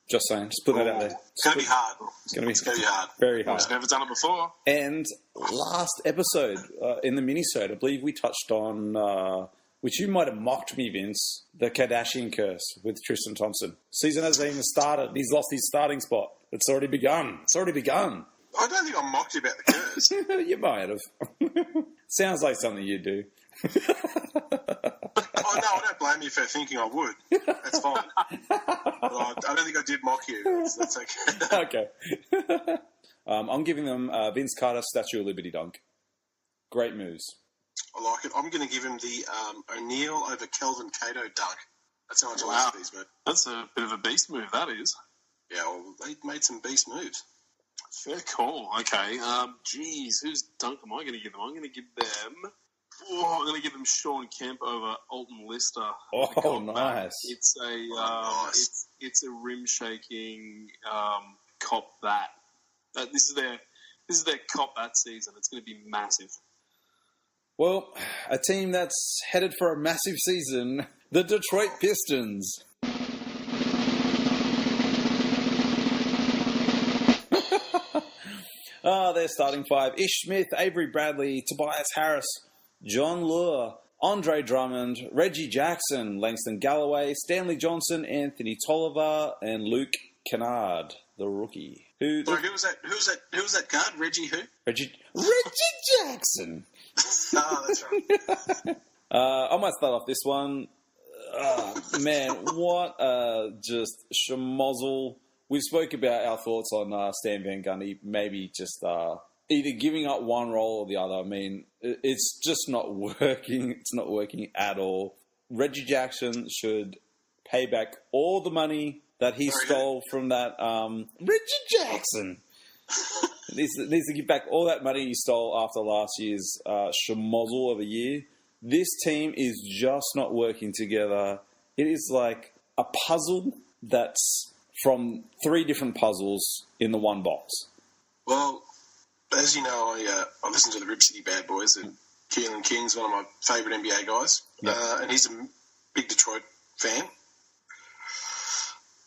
Just saying. Just put that out there. It's going to be hard. It's going to be hard. Very hard. He's never done it before. And last episode, in the mini-sode, I believe we touched on... which you might have mocked me, Vince, the Kardashian curse with Tristan Thompson. Season hasn't even started. He's lost his starting spot. It's already begun. I don't think I mocked you about the curse. You might have. Sounds like something you do. Oh, no, I don't blame you for thinking I would. That's fine. But I don't think I did mock you. That's okay. Okay. I'm giving them Vince Carter Statue of Liberty dunk. Great moves. I like it. I'm going to give him the O'Neal over Kelvin Cato dunk. That's how much I like these moves. That's a bit of a beast move, that is. Yeah, well, they made some beast moves. Fair call. Okay. Whose dunk am I going to give them? I'm going to give them... I'm going to give them Sean Kemp over Alton Lister. Oh, nice. It's a nice. It's a rim shaking cop that. This is their cop that season. It's going to be massive. Well, a team that's headed for a massive season, the Detroit Pistons. Their starting five: Ish Smith, Avery Bradley, Tobias Harris, John Lure, Andre Drummond, Reggie Jackson, Langston Galloway, Stanley Johnson, Anthony Tolliver, and Luke Kennard, the rookie. Who was that? Who was that guard? Reggie who? Reggie Jackson. Oh, that's right. I might start off this one. Man, what just schmozzle. We spoke about our thoughts on Stan Van Gundy, maybe just either giving up one role or the other. I mean, it's just not working. It's not working at all. Reggie Jackson should pay back all the money that he stole from that Reggie Jackson. Needs to give back all that money he stole after last year's schmozzle of a year. This team is just not working together. It is like a puzzle that's from 3 different puzzles in the one box? Well, as you know, I listen to the Rip City Bad Boys, and Keelan King's one of my favourite NBA guys, and he's a big Detroit fan.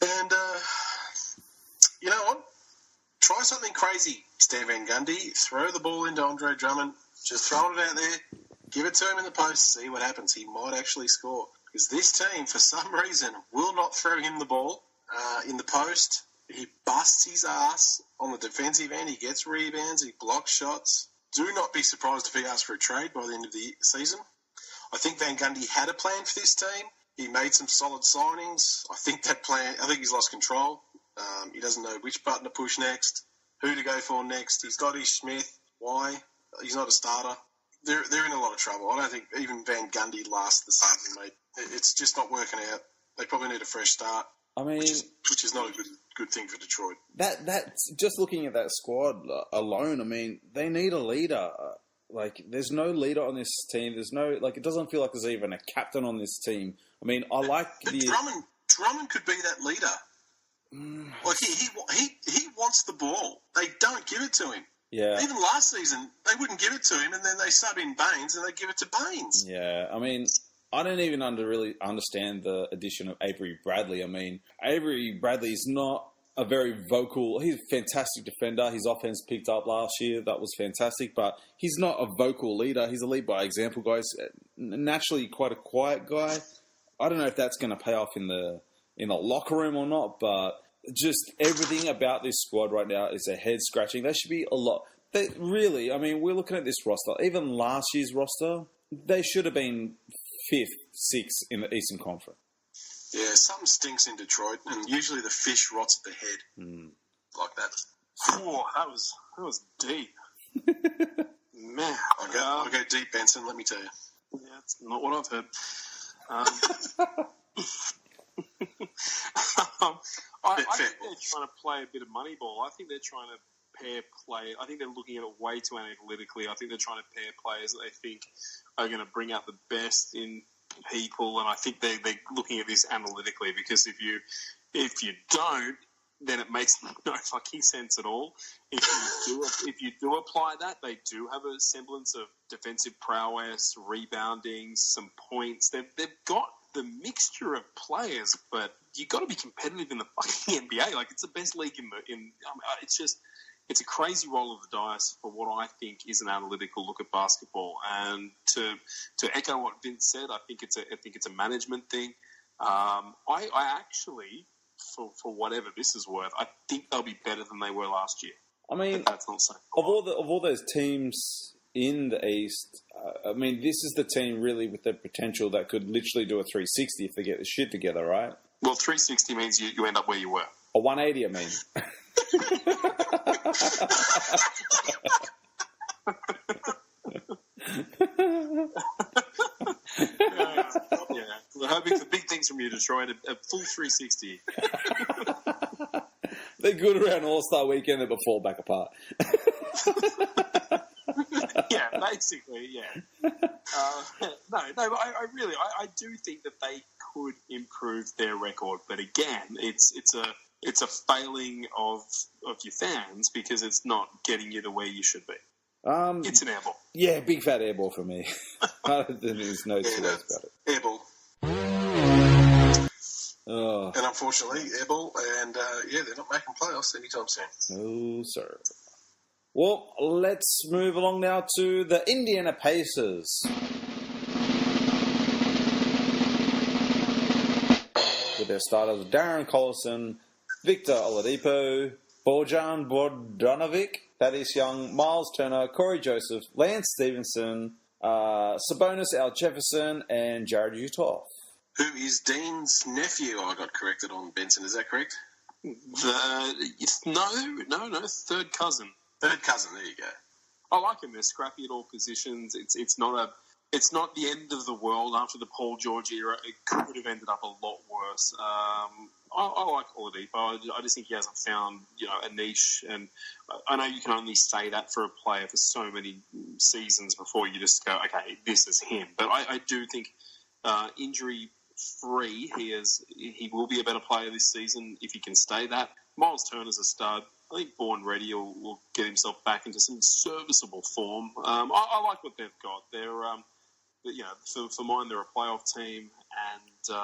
And you know what? Try something crazy, Stan Van Gundy. Throw the ball into Andre Drummond. Just throw it out there. Give it to him in the post. See what happens. He might actually score. Because this team, for some reason, will not throw him the ball in the post. He busts his ass on the defensive end. He gets rebounds. He blocks shots. Do not be surprised if he asks for a trade by the end of the season. I think Van Gundy had a plan for this team. He made some solid signings. I think he's lost control. He doesn't know which button to push next, who to go for next. He's got Ish Smith. Why? He's not a starter. They're in a lot of trouble. I don't think even Van Gundy lasts the season, mate. It's just not working out. They probably need a fresh start. I mean, which is not a good thing for Detroit. That's just looking at that squad alone. I mean, they need a leader. Like, there's no leader on this team. There's no, like, it doesn't feel like there's even a captain on this team. I mean, I like but Drummond could be that leader. Like he wants the ball. They don't give it to him. Yeah. Even last season, they wouldn't give it to him, and then they sub in Baines, and they give it to Baines. Yeah, I mean, I don't even really understand the addition of Avery Bradley. I mean, Avery Bradley is not a very vocal... He's a fantastic defender. His offense picked up last year. That was fantastic, but he's not a vocal leader. He's a lead by example guy. He's naturally quite a quiet guy. I don't know if that's going to pay off in the locker room or not, but just everything about this squad right now is a head-scratching. There should be a lot... Really, I mean, we're looking at this roster. Even last year's roster, they should have been 5th, 6th in the Eastern Conference. Yeah, something stinks in Detroit, and usually the fish rots at the head. Like that. Oh, that was deep. Man. I'll go deep, Benson, let me tell you. Yeah, that's not what I've heard. I think they're trying to play a bit of money ball. I think they're trying to pair play. I think they're looking at it way too analytically. I think they're trying to pair players that they think are going to bring out the best in people, and I think they're looking at this analytically, because if you don't, then it makes no fucking sense at all. If you do apply that, they do have a semblance of defensive prowess, rebounding, some points. They've got the mixture of players, but you got to be competitive in the fucking NBA. Like, it's the best league it's a crazy roll of the dice for what I think is an analytical look at basketball. And to echo what Vince said, I think it's a management thing. I actually, for whatever this is worth, I think they'll be better than they were last year. I mean, that's not saying of all those teams in the East, I mean, this is the team really with the potential that could literally do a 360 if they get the shit together, right? Well, 360 means you end up where you were. A 180, I mean. Yeah. We're hoping for big things from you, Detroit. A full 360. They're good around All-Star Weekend, but fall back apart. Yeah, basically, yeah. No, but I do think that they could improve their record, but again, it's a failing of your fans because it's not getting you to where you should be. It's an airball. Yeah, big fat airball for me. There's no two ways about it. Airball. Oh. And unfortunately, airball, and they're not making playoffs anytime soon. No, sir. Well, let's move along now to the Indiana Pacers. With their starters Darren Collison, Victor Oladipo, Bojan Bogdanovic, Thaddeus Young, Miles Turner, Corey Joseph, Lance Stevenson, Sabonis Al Jefferson, and Jared Uthoff. Who is Dean's nephew? I got corrected on Benson. Is that correct? No. Third cousin. Third cousin. There you go. I like him. They're scrappy at all positions. It's not the end of the world after the Paul George era. It could have ended up a lot worse. I like Oladipo. I just think he hasn't found a niche, and I know you can only say that for a player for so many seasons before you just go, okay, this is him. But I do think injury free, he will be a better player this season if he can stay that. Miles Turner's a stud. I think Born Ready will get himself back into some serviceable form. I like what they've got. For mine, they're a playoff team, and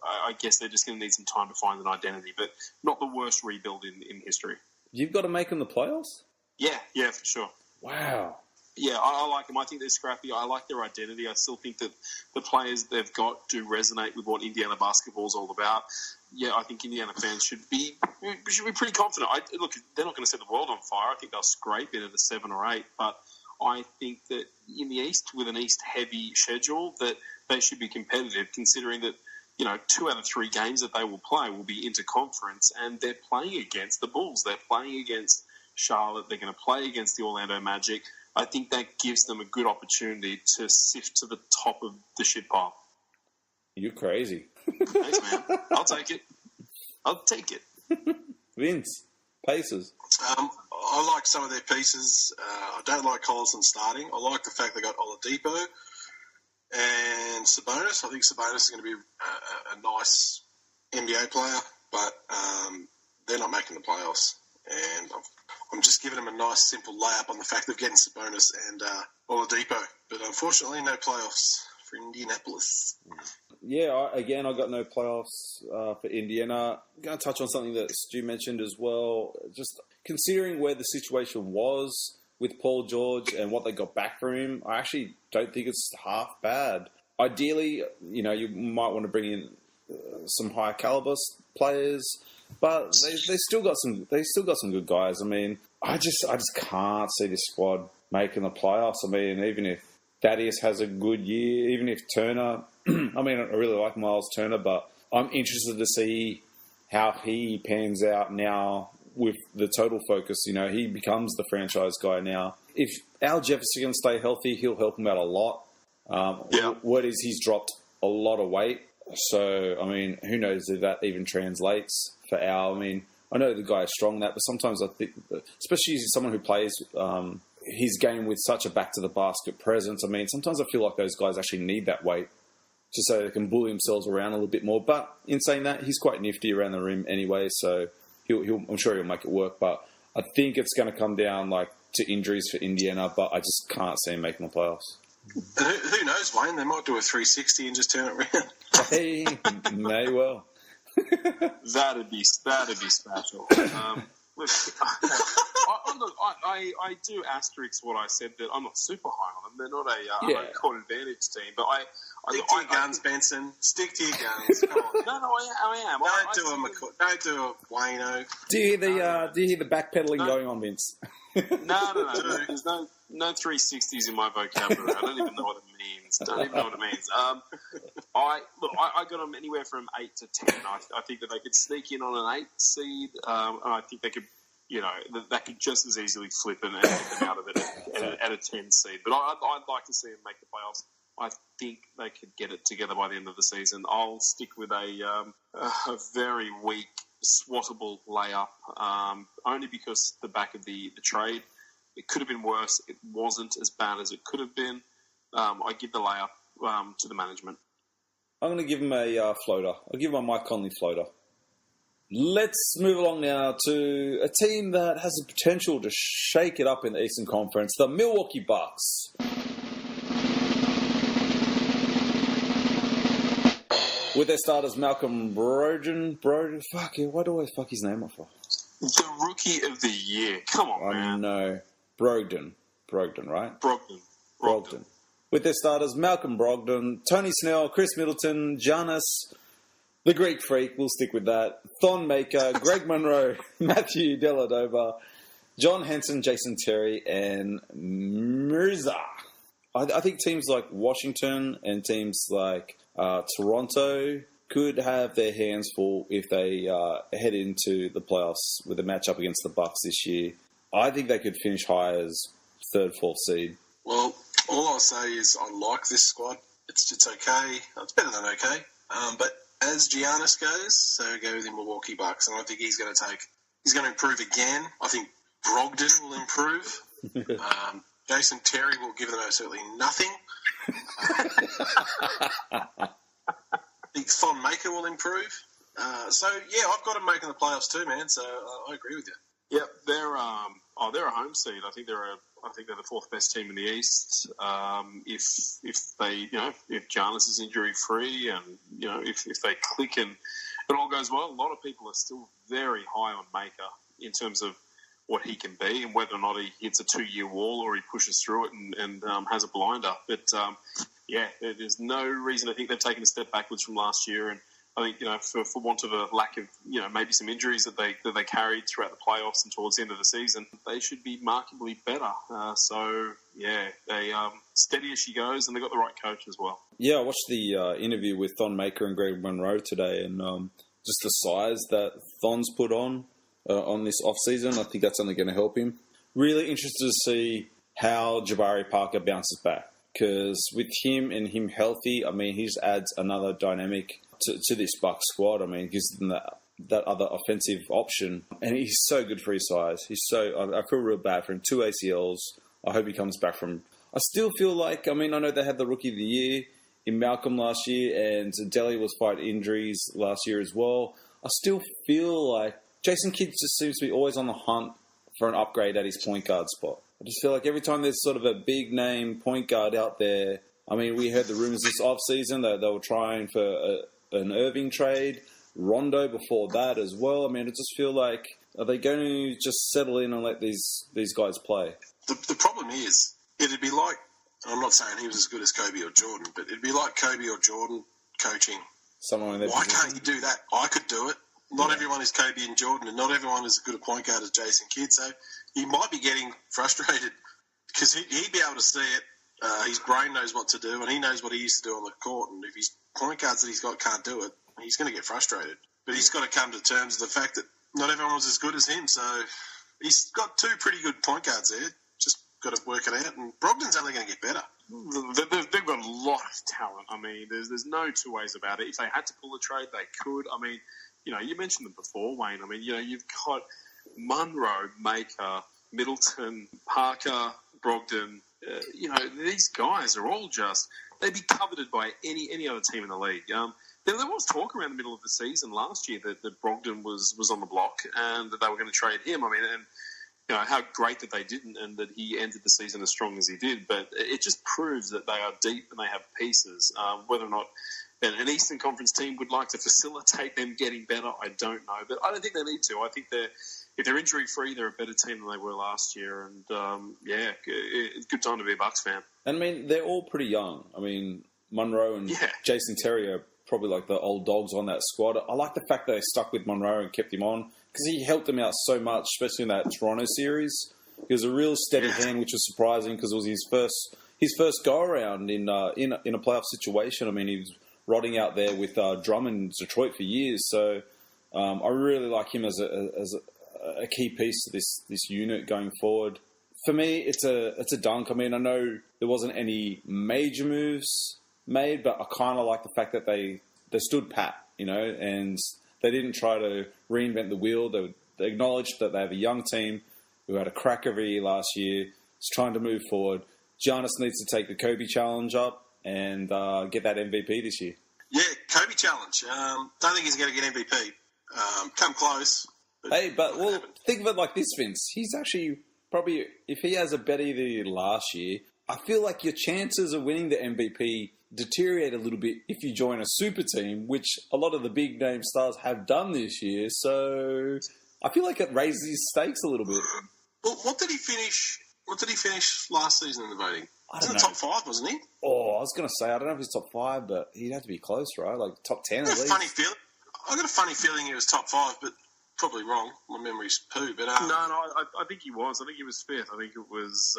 I guess they're just going to need some time to find an identity, but not the worst rebuild in history. You've got to make them the playoffs? Yeah, for sure. Wow. Yeah, I like them. I think they're scrappy. I like their identity. I still think that the players they've got do resonate with what Indiana basketball is all about. Yeah, I think Indiana fans should be pretty confident. Look, they're not going to set the world on fire. I think they'll scrape it at a 7 or 8, but I think that in the East, with an East-heavy schedule, that they should be competitive, considering that 2 out of 3 games that they will play will be interconference, and they're playing against the Bulls. They're playing against Charlotte. They're going to play against the Orlando Magic. I think that gives them a good opportunity to sift to the top of the shit pile. You're crazy. Thanks, man. I'll take it. Vince, Pacers. I like some of their pieces. I don't like Collison starting. I like the fact they got Oladipo and Sabonis. I think Sabonis is going to be a nice NBA player, but they're not making the playoffs. And I'm just giving them a nice, simple layup on the fact of getting Sabonis and Oladipo. But unfortunately, no playoffs for Indianapolis. Yeah, I got no playoffs for Indiana. I'm going to touch on something that Stu mentioned as well. Just considering where the situation was with Paul George and what they got back for him, I actually don't think it's half bad. Ideally, you might want to bring in some higher caliber players, but they still got some good guys. I mean, I just can't see this squad making the playoffs. I mean, even if Thaddeus has a good year, even if Turner, I mean, I really like Miles Turner, but I'm interested to see how he pans out now with the total focus. He becomes the franchise guy now. If Al Jefferson can stay healthy, he'll help him out a lot. What is he's dropped a lot of weight. So, I mean, who knows if that even translates for Al. I mean, I know the guy is strong that, but sometimes I think, especially as someone who plays his game with such a back-to-the-basket presence, I mean, sometimes I feel like those guys actually need that weight just so they can bully themselves around a little bit more. But in saying that, he's quite nifty around the rim anyway, so I'm sure he'll make it work. But I think it's going to come down to injuries for Indiana, but I just can't see him making the playoffs. Who knows, Wayne? They might do a 360 and just turn it around. Hey, may well. That'd be special. Look, I do asterisk what I said, that I'm not super high on them. They're not a home court advantage team, but Stick to your guns, Benson. Stick to your guns. Come on. No, I am. Don't do a Wayno. Do you hear the backpedaling going on, Vince? No. There's no 360s in my vocabulary. I don't even know what it means. I got them anywhere from 8 to 10. I think that they could sneak in on an 8 seed, and I think they could, that could just as easily flip and get them out of it at a 10 seed. But I'd like to see them make the playoffs. I think they could get it together by the end of the season. I'll stick with a very weak, swattable layup, only because the back of the trade, it could have been worse. It wasn't as bad as it could have been. I give the layup to the management. I'm going to give him a floater. I'll give him a Mike Conley floater. Let's move along now to a team that has the potential to shake it up in the Eastern Conference, the Milwaukee Bucks. With their starters, Malcolm Brogdon. Fuck, why do I always fuck his name off? The Rookie of the Year. Come on, man. I know. Brogdon, right? Brogdon. With their starters, Malcolm Brogdon, Tony Snell, Chris Middleton, Giannis, the Greek Freak, we'll stick with that, Thon Maker, Greg Monroe, Matthew Dellavedova, John Henson, Jason Terry, and Mirza. I think teams like Washington and teams like Toronto could have their hands full if they head into the playoffs with a matchup against the Bucks this year. I think they could finish high as 3rd, 4th seed. Well, all I'll say is I like this squad. It's okay. It's better than okay. But as Giannis goes, so go with the Milwaukee Bucks, and I think he's going to improve again. I think Brogdon will improve. Jason Terry will give them absolutely nothing. think Thon Maker will improve. So yeah, I've got them making the playoffs too, man. So I agree with you. Yep, they're a home seed. I think they're the fourth best team in the East. If they, if Giannis is injury free, and if they click and it all goes well, a lot of people are still very high on Maker in terms of what he can be and whether or not he hits a 2-year wall or he pushes through it and has a blinder. But there's no reason to think they've taken a step backwards from last year. And I think, for want of a lack of, maybe some injuries that they carried throughout the playoffs and towards the end of the season, they should be markedly better. They steady as she goes, and they've got the right coach as well. Yeah, I watched the interview with Thon Maker and Greg Monroe today, and just the size that Thon's put on this off-season, I think that's only going to help him. Really interested to see how Jabari Parker bounces back, because with him and him healthy, he just adds another dynamic to this Bucks squad. Gives them that other offensive option. And he's so good for his size. I feel real bad for him. 2 ACLs. I hope he comes back from... I still feel like, I know they had the Rookie of the Year in Malcolm last year, and Delhi was fighting injuries last year as well. I still feel like Jason Kidd just seems to be always on the hunt for an upgrade at his point guard spot. I just feel like every time there's sort of a big name point guard out there, we heard the rumours this off-season that they were trying for an Irving trade, Rondo before that as well. I just feel like, are they going to just settle in and let these guys play? The problem is, it'd be like, I'm not saying he was as good as Kobe or Jordan, but it'd be like Kobe or Jordan coaching. Someone in their Why position. can't you do that? I could do it. Not everyone is Kobe and Jordan, and not everyone is as good a point guard as Jason Kidd. So he might be getting frustrated because he'd be able to see it. His brain knows what to do, and he knows what he used to do on the court. And if his point guards that he's got can't do it, he's going to get frustrated. But he's got to come to terms with the fact that not everyone was as good as him. So he's got 2 pretty good point guards there. Just got to work it out. And Brogdon's only going to get better. They've got a lot of talent. There's no two ways about it. If they had to pull a trade, they could. You mentioned them before, Wayne. You've got Monroe, Maker, Middleton, Parker, Brogdon. These guys are all they'd be coveted by any other team in the league. There was talk around the middle of the season last year that Brogdon was on the block and that they were going to trade him. How great that they didn't and that he ended the season as strong as he did. But it just proves that they are deep and they have pieces. Whether or not an Eastern Conference team would like to facilitate them getting better, I don't know. But I don't think they need to. I think if they're injury-free, they're a better team than they were last year. And, it's a good time to be a Bucks fan. And, they're all pretty young. Monroe and Jason Terry are probably like the old dogs on that squad. I like the fact that they stuck with Monroe and kept him on because he helped them out so much, especially in that Toronto series. He was a real steady hand, which was surprising because it was his first go-around in a playoff situation. He was rotting out there with Drummond in Detroit for years. So I really like him as a key piece to this unit going forward. For me, it's a dunk. I know there wasn't any major moves made, but I kind of like the fact that they stood pat, and they didn't try to reinvent the wheel. They acknowledged that they have a young team who had a crack every year last year. Is trying to move forward. Giannis needs to take the Kobe challenge up and get that MVP this year. Yeah, Kobe challenge. Don't think he's going to get MVP. Come close. But think of it like this, Vince. He's actually probably, if he has a better year than he did last year, I feel like your chances of winning the MVP deteriorate a little bit if you join a super team, which a lot of the big name stars have done this year. So I feel like it raises his stakes a little bit. Well, what did he finish last season in the voting? I He don't was know. in the top 5, wasn't he? Oh, I was going to say, I don't know if he's top 5, but he'd have to be close, right? Like top 10 at least. I got a funny feeling he was top 5, but probably wrong. My memory's poo. But No, I think he was. I think he was 5th. I think it was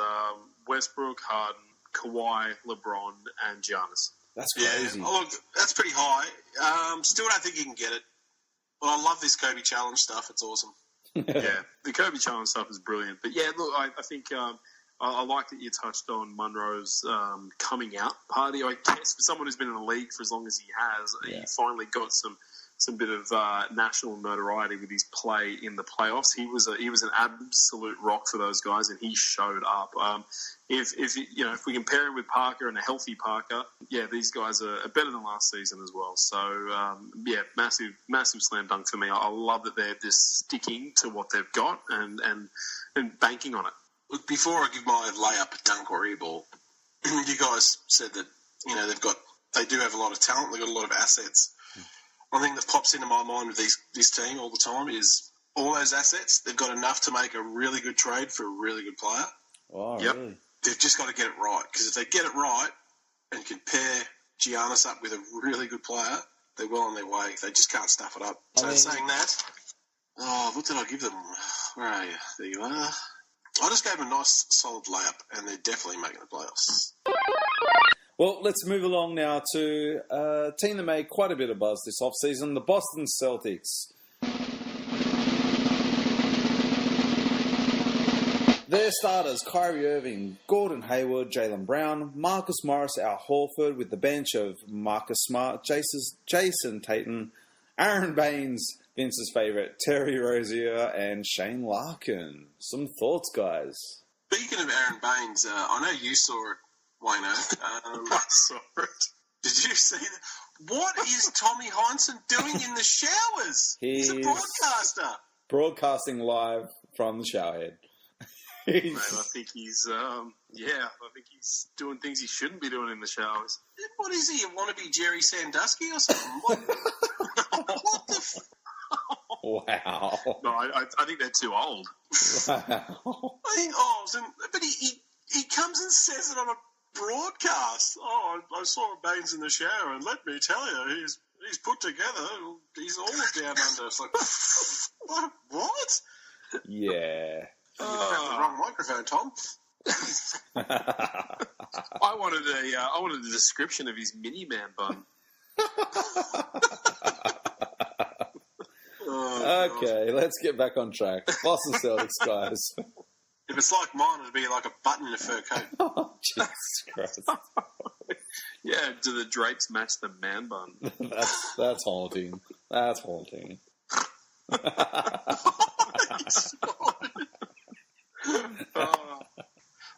Westbrook, Harden, Kawhi, LeBron, and Giannis. That's crazy. Yeah, look, that's pretty high. Still don't think he can get it. But I love this Kobe challenge stuff. It's awesome. Yeah, the Kobe challenge stuff is brilliant. But yeah, look, I think I like that you touched on Monroe's coming out party. I guess for someone who's been in the league for as long as he has, he finally got some some bit of national notoriety with his play in the playoffs. He was an absolute rock for those guys, and he showed up. If we compare him with Parker and a healthy Parker, yeah, these guys are better than last season as well. So massive slam dunk for me. I love that they're just sticking to what they've got and banking on it. Look, before I give my layup, dunk, or airball, you guys said that they do have a lot of talent. They've got a lot of assets. One thing that pops into my mind with this team all the time is all those assets, they've got enough to make a really good trade for a really good player. Oh, Yep. really? They've just got to get it right, because if they get it right and can pair Giannis up with a really good player, they're well on their way. They just can't stuff it up. So saying that, what did I give them? Where are you? There you are. I just gave them a nice solid layup, and they're definitely making the playoffs. Well, let's move along now to a team that made quite a bit of buzz this offseason, the Boston Celtics. Their starters, Kyrie Irving, Gordon Hayward, Jaylen Brown, Marcus Morris, Al Horford, with the bench of Marcus Smart, Jason Tatum, Aaron Baines, Vince's favourite, Terry Rozier, and Shane Larkin. Some thoughts, guys? Speaking of Aaron Baines, I know you saw it, Wayno. I saw it. Did you see that? What is Tommy Heinsohn doing in the showers? He's a broadcaster. Broadcasting live from the showerhead. Mate, I think he's doing things he shouldn't be doing in the showers. What is he, a wannabe Jerry Sandusky or something? What the Wow. No, I think they're too old. Wow. But he comes and says it on a broadcast. Oh, I saw Baines in the shower, and let me tell you, he's put together. He's all down under. It's like, what? Yeah. You have the wrong microphone, Tom. I wanted a description of his mini man bun. Okay, let's get back on track. Boston Celtics, guys. If it's like mine, it'd be like a button in a fur coat. Oh, Jesus Christ. Yeah, do the drapes match the man bun? That's haunting. That's haunting.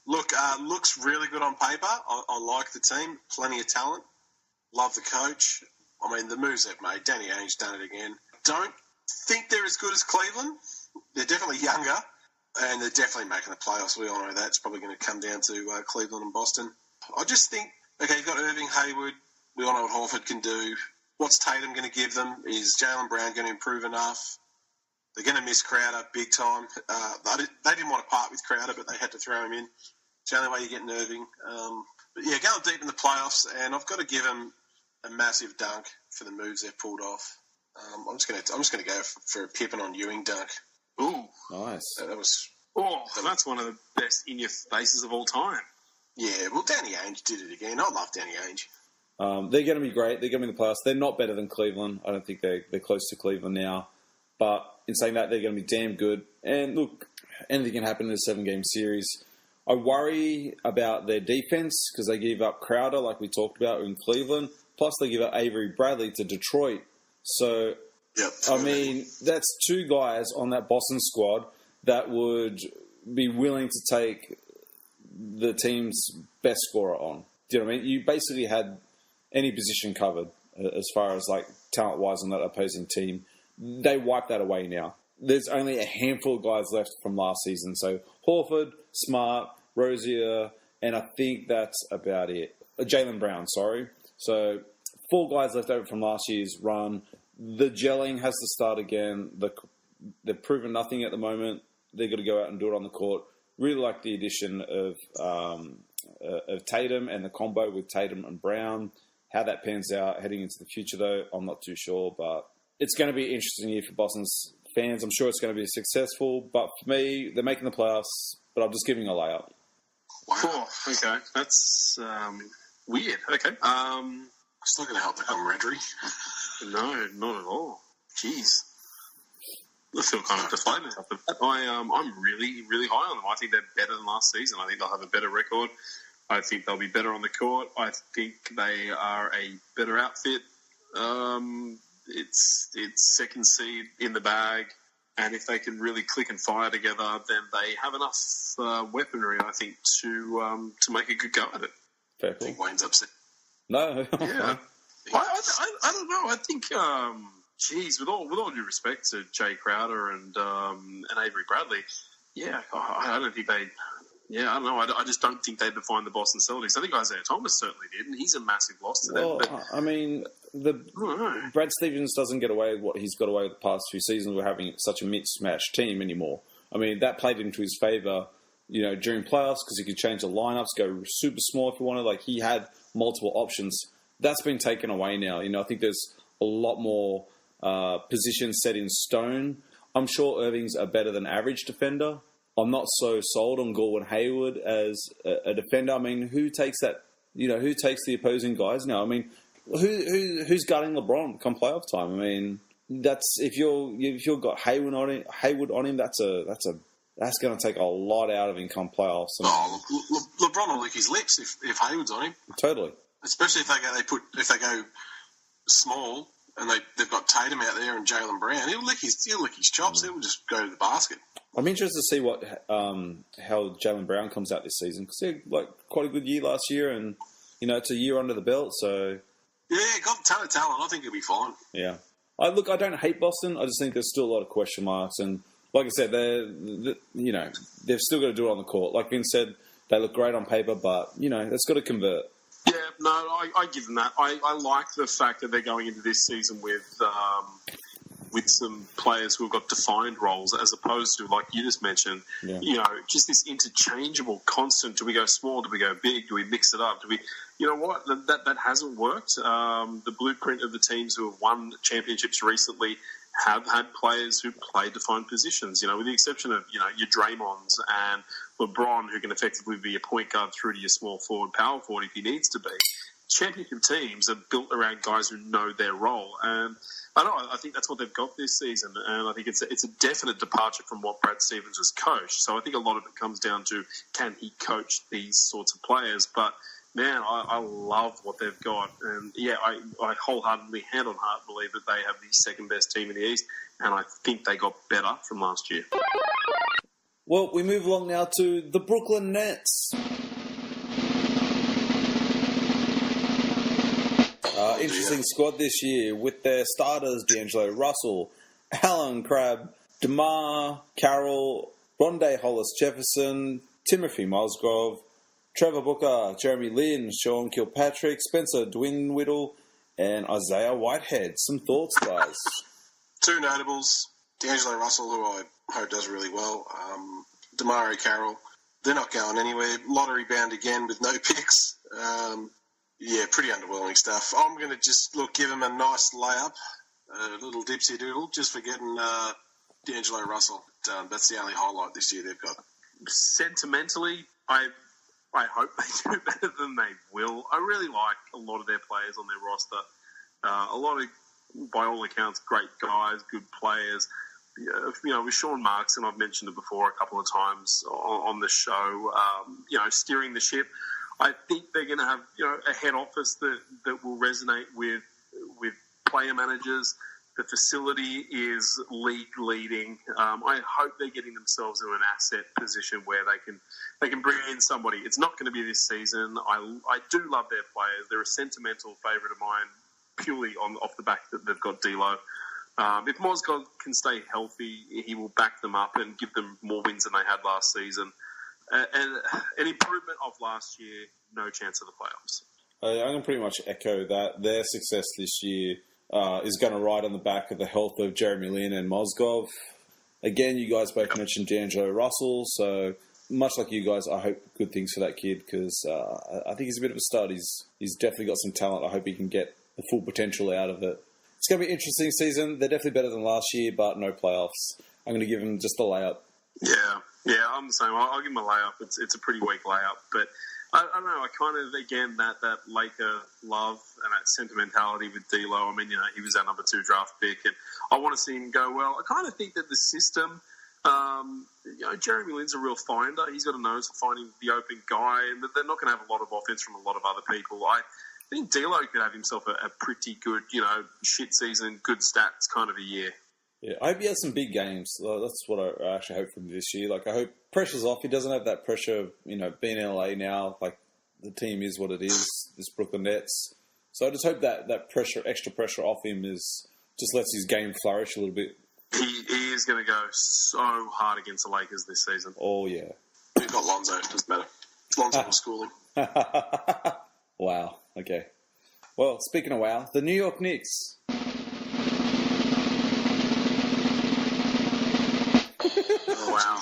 Look, looks really good on paper. I like the team. Plenty of talent. Love the coach. I mean, the moves they've made. Danny Ainge done it again. Don't think they're as good as Cleveland. They're definitely younger, and they're definitely making the playoffs. We all know that. It's probably going to come down to Cleveland and Boston. I just think, okay, you've got Irving, Hayward. We all know what Horford can do. What's Tatum going to give them? Is Jaylen Brown going to improve enough? They're going to miss Crowder big time. They didn't want to part with Crowder, but they had to throw him in. It's the only way you get Irving. But yeah, going deep in the playoffs, and I've got to give them a massive dunk for the moves they've pulled off. I'm just going to go for a Pippen on Ewing dunk. Ooh, Nice. That's one of the best in your faces of all time. Yeah, well, Danny Ainge did it again. I love Danny Ainge. They're going to be great. They're going to be in the playoffs. They're not better than Cleveland. I don't think they're close to Cleveland now. But in saying that, they're going to be damn good. And look, anything can happen in a 7-game series. I worry about their defense because they gave up Crowder, like we talked about in Cleveland. Plus, they give up Avery Bradley to Detroit. So, Yep. I mean, that's two guys on that Boston squad that would be willing to take the team's best scorer on. Do you know what I mean? You basically had any position covered as far as like talent-wise on that opposing team. They wiped that away now. There's only a handful of guys left from last season. So Horford, Smart, Rozier, and I think that's about it. Jaylen Brown, sorry. So 4 guys left over from last year's run. The gelling has to start again. They've proven nothing at the moment. They've got to go out and do it on the court. Really like the addition of Tatum and the combo with Tatum and Brown. How that pans out heading into the future, though, I'm not too sure. But it's going to be an interesting year for Boston's fans. I'm sure it's going to be successful. But for me, they're making the playoffs. But I'm just giving a layup. Wow. Oh, okay. That's weird. Okay. It's not going to help the camaraderie. No, not at all. Jeez. I feel kind of deflated after that. I'm really, really high on them. I think they're better than last season. I think they'll have a better record. I think they'll be better on the court. I think they are a better outfit. it's second seed in the bag, and if they can really click and fire together, then they have enough weaponry, I think, to make a good go at it. Fair I call. think Wayne's upset. No. Yeah. I don't know. I think, with all due respect to Jay Crowder and Avery Bradley, yeah, I don't think they. Yeah, I don't know. I just don't think they defined the Boston Celtics. I think Isaiah Thomas certainly did, and he's a massive loss to them. But, I mean, Brad Stevens doesn't get away with what he's got away with the past few seasons. We're having such a mismatched team anymore. I mean, that played into his favour, during playoffs because he could change the lineups, go super small if he wanted. Like, he had multiple options. That's been taken away now. I think there's a lot more positions set in stone. I'm sure Irving's a better than average defender. I'm not so sold on Gordon Hayward as a defender. I mean, who takes that? Who takes the opposing guys now? I mean, who's guarding LeBron come playoff time? I mean, that's if you've got Hayward on him, that's going to take a lot out of him come playoffs. LeBron will lick his lips if Hayward's on him. Totally, especially if they go small. And they've got Tatum out there and Jaylen Brown. He'll lick his chops. He'll just go to the basket. I'm interested to see how Jaylen Brown comes out this season because he had quite a good year last year, and it's a year under the belt. So yeah, got a ton of talent. I think he'll be fine. Yeah, I don't hate Boston. I just think there's still a lot of question marks, and like I said, they've still got to do it on the court. Like Vince said, they look great on paper, but that's got to convert. Yeah, no, I give them that. I like the fact that they're going into this season with some players who have got defined roles, as opposed to, like you just mentioned, just this interchangeable constant. Do we go small? Do we go big? Do we mix it up? Do we? You know what? That hasn't worked. The blueprint of the teams who have won championships recently have had players who play defined positions, with the exception of, your Draymonds and LeBron, who can effectively be a point guard through to your small forward, power forward if he needs to be. Championship teams are built around guys who know their role. And I think that's what they've got this season. And I think it's a definite departure from what Brad Stevens has coached. So I think a lot of it comes down to, can he coach these sorts of players? But man, I love what they've got. And, yeah, I wholeheartedly, hand on heart, believe that they have the second best team in the East. And I think they got better from last year. Well, we move along now to the Brooklyn Nets. Interesting squad this year with their starters, D'Angelo Russell, Alan Crabb, DeMar Carroll, Rondé Hollis-Jefferson, Timothy Musgrove, Trevor Booker, Jeremy Lin, Sean Kilpatrick, Spencer Dinwiddie, and Isaiah Whitehead. Some thoughts, guys? Two notables, D'Angelo Russell, who I hope does really well, DeMar Carroll. They're not going anywhere. Lottery bound again with no picks. Yeah, pretty underwhelming stuff. I'm going to just give him a nice layup, a little dipsy doodle, just for getting D'Angelo Russell. That's the only highlight this year they've got. Sentimentally, I hope they do better than they will. I really like a lot of their players on their roster. A lot of, by all accounts, great guys, good players. With Sean Marks, and I've mentioned it before a couple of times on the show, steering the ship. I think they're going to have, a head office that will resonate with player managers. The facility is league leading. I hope they're getting themselves in an asset position where they can bring in somebody. It's not going to be this season. I do love their players. They're a sentimental favourite of mine, purely off the back that they've got D'Lo. If Mozgov can stay healthy, he will back them up and give them more wins than they had last season. And an improvement of last year, no chance of the playoffs. I'm going to pretty much echo that. Their success this year is going to ride on the back of the health of Jeremy Lin and Mozgov. Again, you guys both mentioned D'Angelo Russell, so much like you guys, I hope good things for that kid because I think he's a bit of a stud. He's definitely got some talent. I hope he can get the full potential out of it. It's going to be an interesting season. They're definitely better than last year, but no playoffs. I'm going to give them just a layup. Yeah, I'm the same. I'll give him a layup. It's a pretty weak layup, but I don't know. I kind of, again, that Laker love and that sentimentality with D'Lo. I mean, he was our number 2 draft pick, and I want to see him go well. I kind of think that the system, Jeremy Lin's a real finder. He's got a nose for finding the open guy, and they're not going to have a lot of offense from a lot of other people. I think D'Lo could have himself a pretty good, shit season, good stats kind of a year. Yeah, I hope he has some big games. That's what I actually hope from this year. Like, I hope pressure's off. He doesn't have that pressure of, being in LA now. Like, the team is what it is, this Brooklyn Nets. So I just hope that extra pressure off him just lets his game flourish a little bit. He is going to go so hard against the Lakers this season. Oh, yeah. We've got Lonzo. Doesn't matter. Lonzo will school him. Wow. Okay. Well, speaking of wow, the New York Knicks. Oh, wow.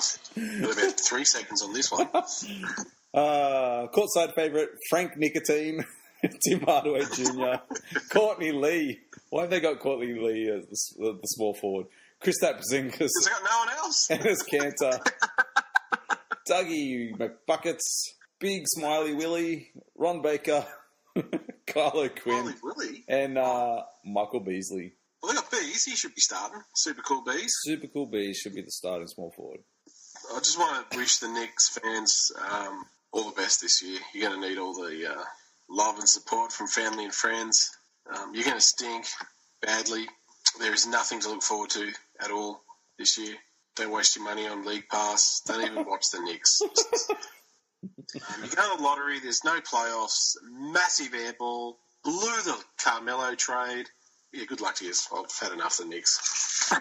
Got about 3 seconds on this one. Courtside favourite, Frank Nicotine, Tim Hardaway Jr., Courtney Lee. Why have they got Courtney Lee as the small forward? Kristaps Porzingis. Because they got no one else. Enes Kanter. Dougie McBuckets. Big Smiley Willie. Ron Baker. Carlo Quinn. Holy Willie. And Michael Beasley. Well, they got Bees. He should be starting. Super cool Bees. Super cool Bees should be the starting small forward. I just want to wish the Knicks fans all the best this year. You're going to need all the love and support from family and friends. You're going to stink badly. There is nothing to look forward to at all this year. Don't waste your money on League Pass. Don't even watch the Knicks. You go to the lottery. There's no playoffs. Massive airball. Blew the Carmelo trade. Yeah, good luck to you. I've had enough of the Knicks.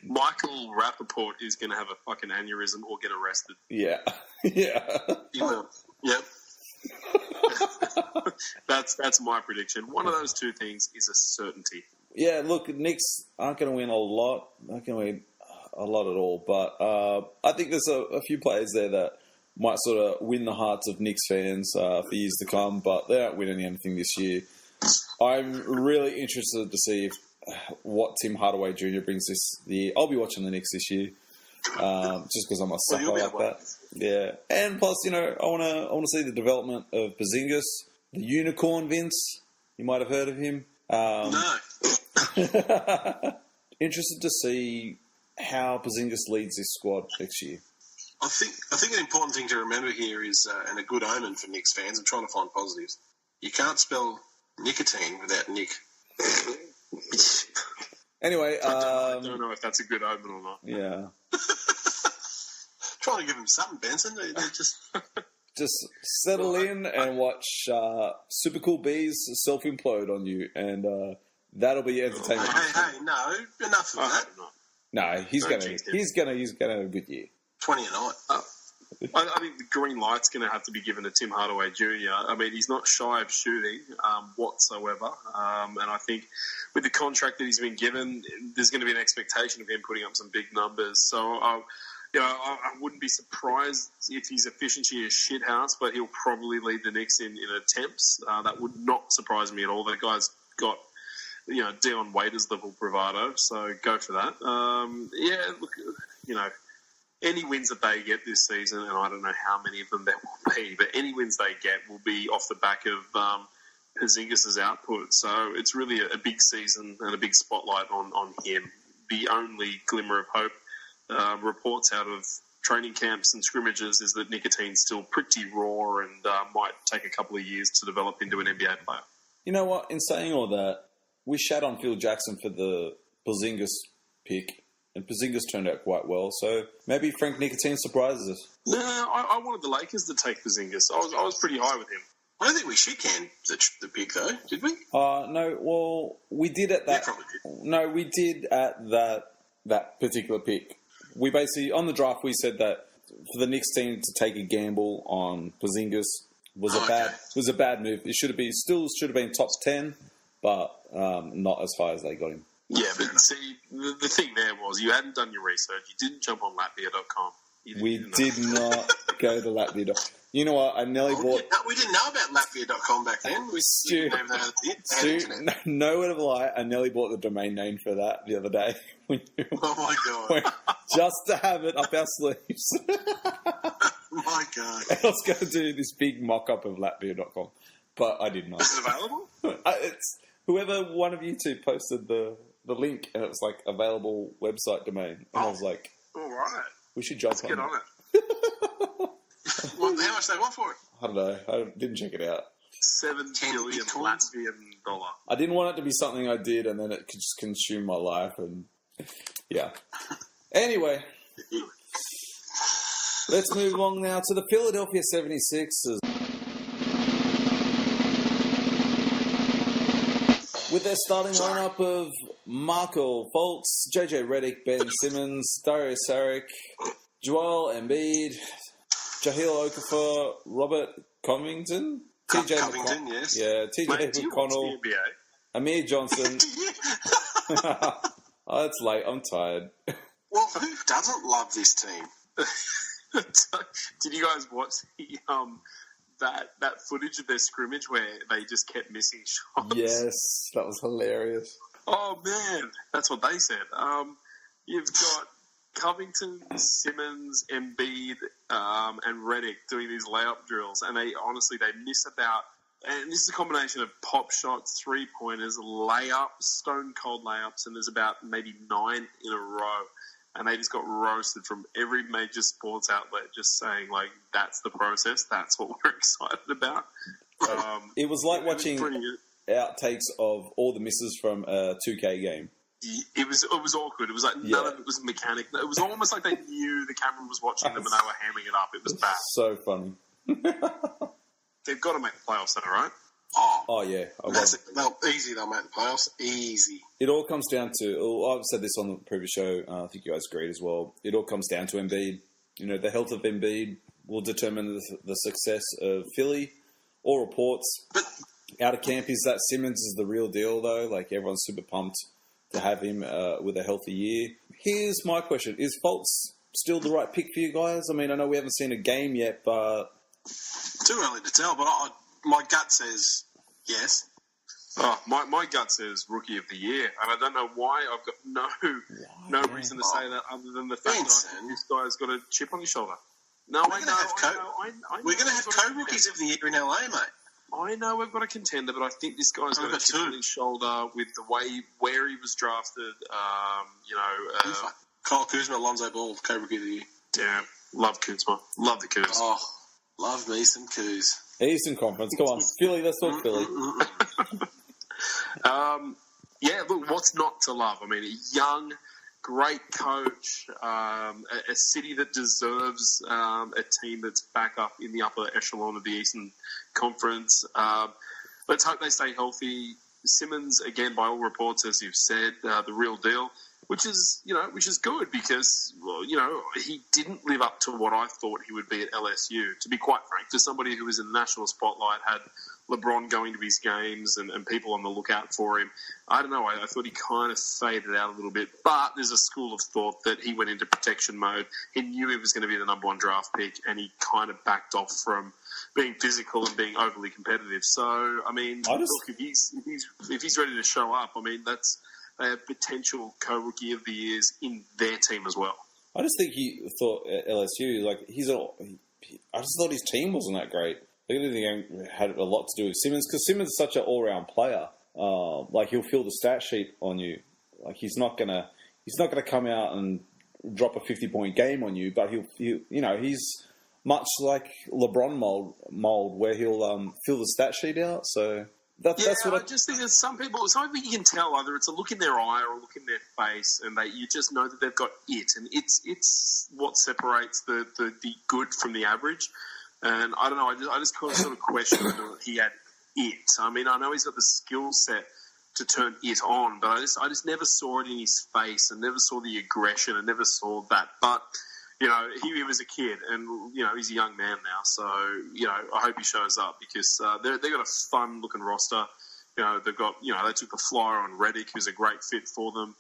Michael Rappaport is going to have a fucking aneurysm or get arrested. Yeah. Yeah. He will. Yep. That's my prediction. One of those two things is a certainty. Yeah, look, Knicks aren't going to win a lot. Not going to win a lot at all. But I think there's a few players there that might sort of win the hearts of Knicks fans for years to come. But they don't win anything this year. I'm really interested to see what Tim Hardaway Jr. brings this year. I'll be watching the Knicks this year, just because I'm a sucker like that. Yeah, and plus, I want to see the development of Porzingis, the Unicorn Vince. You might have heard of him. No. Interested to see how Porzingis leads this squad next year. I think an important thing to remember here is, and a good omen for Knicks fans, I'm trying to find positives. You can't spell nicotine without Nick. Anyway, I don't know if that's a good omen or not. Yeah. Trying to give him something, Benson. They're just settle in and watch Super Cool Bees self-implode on you, and that'll be entertainment. Hey, no, enough of that. No, he's gonna have a good year. 20 a night. I think the green light's going to have to be given to Tim Hardaway Jr. I mean, he's not shy of shooting whatsoever. And I think with the contract that he's been given, there's going to be an expectation of him putting up some big numbers. So, I wouldn't be surprised if his efficiency is shithouse, but he'll probably lead the Knicks in attempts. That would not surprise me at all. That guy's got, Dion Waiters level bravado, so go for that. Any wins that they get this season, and I don't know how many of them there will be, but any wins they get will be off the back of Porzingis' output. So it's really a big season and a big spotlight on him. The only glimmer of hope reports out of training camps and scrimmages is that Nicotine's still pretty raw and might take a couple of years to develop into an NBA player. You know what? In saying all that, we shat on Phil Jackson for the Porzingis pick. And Porzingis turned out quite well, so maybe Frank Nicotine surprises us. No, I wanted the Lakers to take Porzingis. I was pretty high with him. I don't think we shit canned the pick, though, did we? No, well, we did at that... Yeah, probably did. No, we did at that particular pick. We basically, on the draft, we said that for the Knicks team to take a gamble on Porzingis was a bad move. It should have been top 10, but not as high as they got him. Yeah, but see, the thing there was you hadn't done your research. You didn't jump on Latvia.com. We did not go to Latvia.com. You know what? I nearly bought... We didn't know about Latvia.com back then. Stu, no word of a lie, I nearly bought the domain name for that the other day. Oh, my God. Just to have it up our sleeves. My God. I was going to do this big mock-up of Latvia.com, but I did not. Is it available? It's whoever one of you two posted the link, and it was like available website domain. And I was like, all right, we should jump Let's get on it. How much they want for it? I don't know. I didn't check it out. $7 billion Bitcoins. Latvian dollar. I didn't want it to be something I did and then it could just consume my life and yeah. Anyway, let's move along now to the Philadelphia 76ers. With their starting lineup of Markel Fultz, JJ Redick, Ben Simmons, Dario Saric, Joel Embiid, Jahlil Okafor, Robert Covington, TJ Covington, yes. Yeah, TJ Mate, do you watch McConnell, the NBA? Amir Johnson. Oh, it's late. I'm tired. Well, who doesn't love this team? Did you guys watch the, that footage of their scrimmage where they just kept missing shots? Yes, that was hilarious. Oh man, that's what they said. You've got Covington, Simmons, Embiid, and Redick doing these layup drills, and they miss about. And this is a combination of pop shots, 3-pointers, layups, stone cold layups, and there's about maybe 9 in a row. And they just got roasted from every major sports outlet, just saying, like, that's the process, that's what we're excited about. It was like watching pretty good. outtakes of all the misses from a 2K game. It was awkward. It was like none of it was mechanic. It was almost like they knew the camera was watching them and they were hamming it up. It was bad. So funny. They've got to make the playoffs, though, right? Oh, yeah. They'll make the playoffs. Easy. It all comes down to, I've said this on the previous show, I think you guys agreed as well, it all comes down to Embiid. You know, the health of Embiid will determine the success of Philly. All reports out of camp is that Simmons is the real deal, though. Like, everyone's super pumped to have him with a healthy year. Here's my question. Is Fultz still the right pick for you guys? I mean, I know we haven't seen a game yet, but... Too early to tell, but my gut says yes. Oh, my gut says Rookie of the Year, and I don't know why. I've got no reason to say that other than the fact that I think this guy's got a chip on his shoulder. No, We're going to have co-rookies of the year in LA, mate. I know we've got a contender, but I think this guy's got a chip on his shoulder with the way where he was drafted. Kyle Kuzma, Alonzo Ball, co-rookie of the year. Damn, love Kuzma, love the Kuz. Oh, love me some Kuz. Eastern Conference, come on, Philly. Let's talk Philly. Yeah, look, what's not to love? I mean, a young, great coach, a city that deserves a team that's back up in the upper echelon of the Eastern Conference. Let's hope they stay healthy. Simmons, again, by all reports, as you've said, the real deal, which is good because, he didn't live up to what I thought he would be at LSU. To be quite frank, to somebody who was in the national spotlight, had LeBron going to his games and people on the lookout for him. I don't know. I thought he kind of faded out a little bit. But there's a school of thought that he went into protection mode. He knew he was going to be the number one draft pick, and he kind of backed off from being physical and being overly competitive. So, I mean, look, if he's ready to show up, I mean, that's a potential co-rookie of the years in their team as well. I just think he thought at LSU, I just thought his team wasn't that great. I think it had a lot to do with Simmons, because Simmons is such an all-round player. He'll fill the stat sheet on you. Like, he's not gonna come out and drop a 50-point game on you, but he's much like LeBron mold where he'll fill the stat sheet out. So that's what I just think that some people you can tell either it's a look in their eye or a look in their face, and you just know that they've got it, and it's what separates the good from the average. And I don't know, I just sort of question whether he had it. I mean, I know he's got the skill set to turn it on, but I just never saw it in his face, and never saw the aggression, and never saw that. But he was a kid, and he's a young man now. So I hope he shows up, because they've got a fun looking roster. They've got they took the flyer on Redick, who's a great fit for them.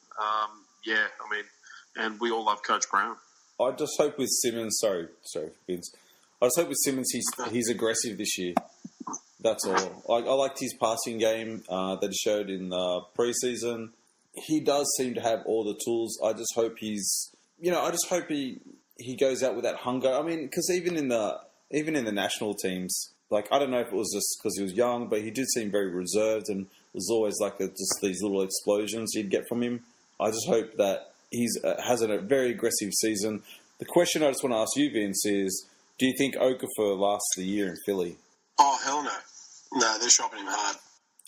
And we all love Coach Brown. I just hope with Simmons. Sorry, Vince. I just hope with Simmons he's aggressive this year. That's all. I liked his passing game that he showed in the preseason. He does seem to have all the tools. I just hope he goes out with that hunger. I mean, because even in the national teams, like, I don't know if it was just because he was young, but he did seem very reserved, and there's always just these little explosions you'd get from him. I just hope that he's has a very aggressive season. The question I just want to ask you, Vince, is: do you think Okafor lasts the year in Philly? Oh, hell no. No, they're shopping him hard.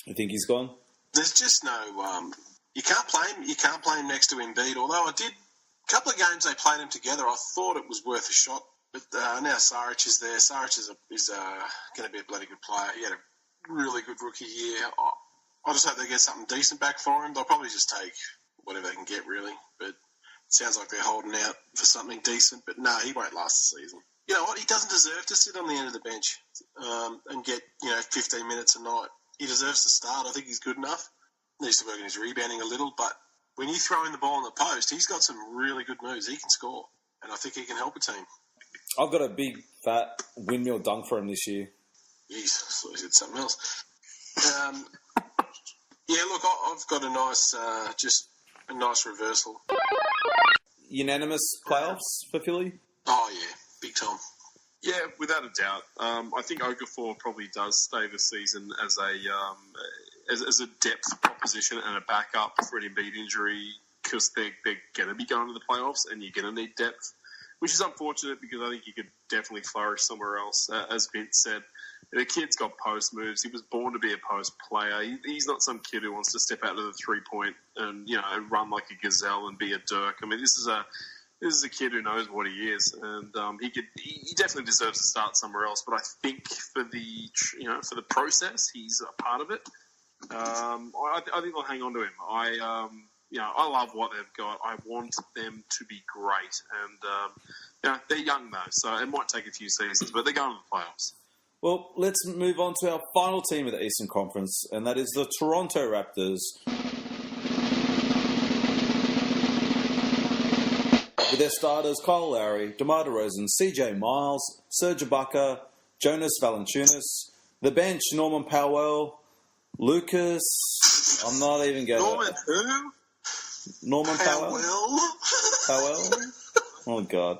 You think he's gone? There's just no. You can't play him. You can't play him next to Embiid. Although I did a couple of games they played him together. I thought it was worth a shot. But now Saric is there. Saric is going to be a bloody good player. He had a really good rookie year. I just hope they get something decent back for him. They'll probably just take whatever they can get, really. But it sounds like they're holding out for something decent. But no, he won't last the season. You know what? He doesn't deserve to sit on the end of the bench and get 15 minutes a night. He deserves to start. I think he's good enough. Needs to work on his rebounding a little, but when you throw in the ball in the post, he's got some really good moves. He can score, and I think he can help a team. I've got a big, fat windmill dunk for him this year. Jeez, I thought he said something else. Yeah, look, I've got a nice reversal. Unanimous playoffs for Philly? Oh, yeah, big time. Yeah, without a doubt. I think Okafor probably does stay this season as a depth proposition and a backup for an Embiid injury because they're going to be going to the playoffs and you're going to need depth, which is unfortunate because I think he could definitely flourish somewhere else. As Vince said, the kid's got post moves. He was born to be a post player. He's not some kid who wants to step out of the 3-point and and run like a gazelle and be a Dirk. I mean, this is a kid who knows what he is, and he definitely deserves to start somewhere else. But I think for the process, he's a part of it. I think they'll hang on to him. I love what they've got. I want them to be great, and they're young though, so it might take a few seasons, but they're going to the playoffs. Well, let's move on to our final team of the Eastern Conference, and that is the Toronto Raptors. With their starters Kyle Lowry, DeMar DeRozan, CJ Miles, Serge Ibaka, Jonas Valanciunas. The bench, Norman Powell, Lucas. I'm not even going to... Norman who? Norman Powell? Powell? Oh, God.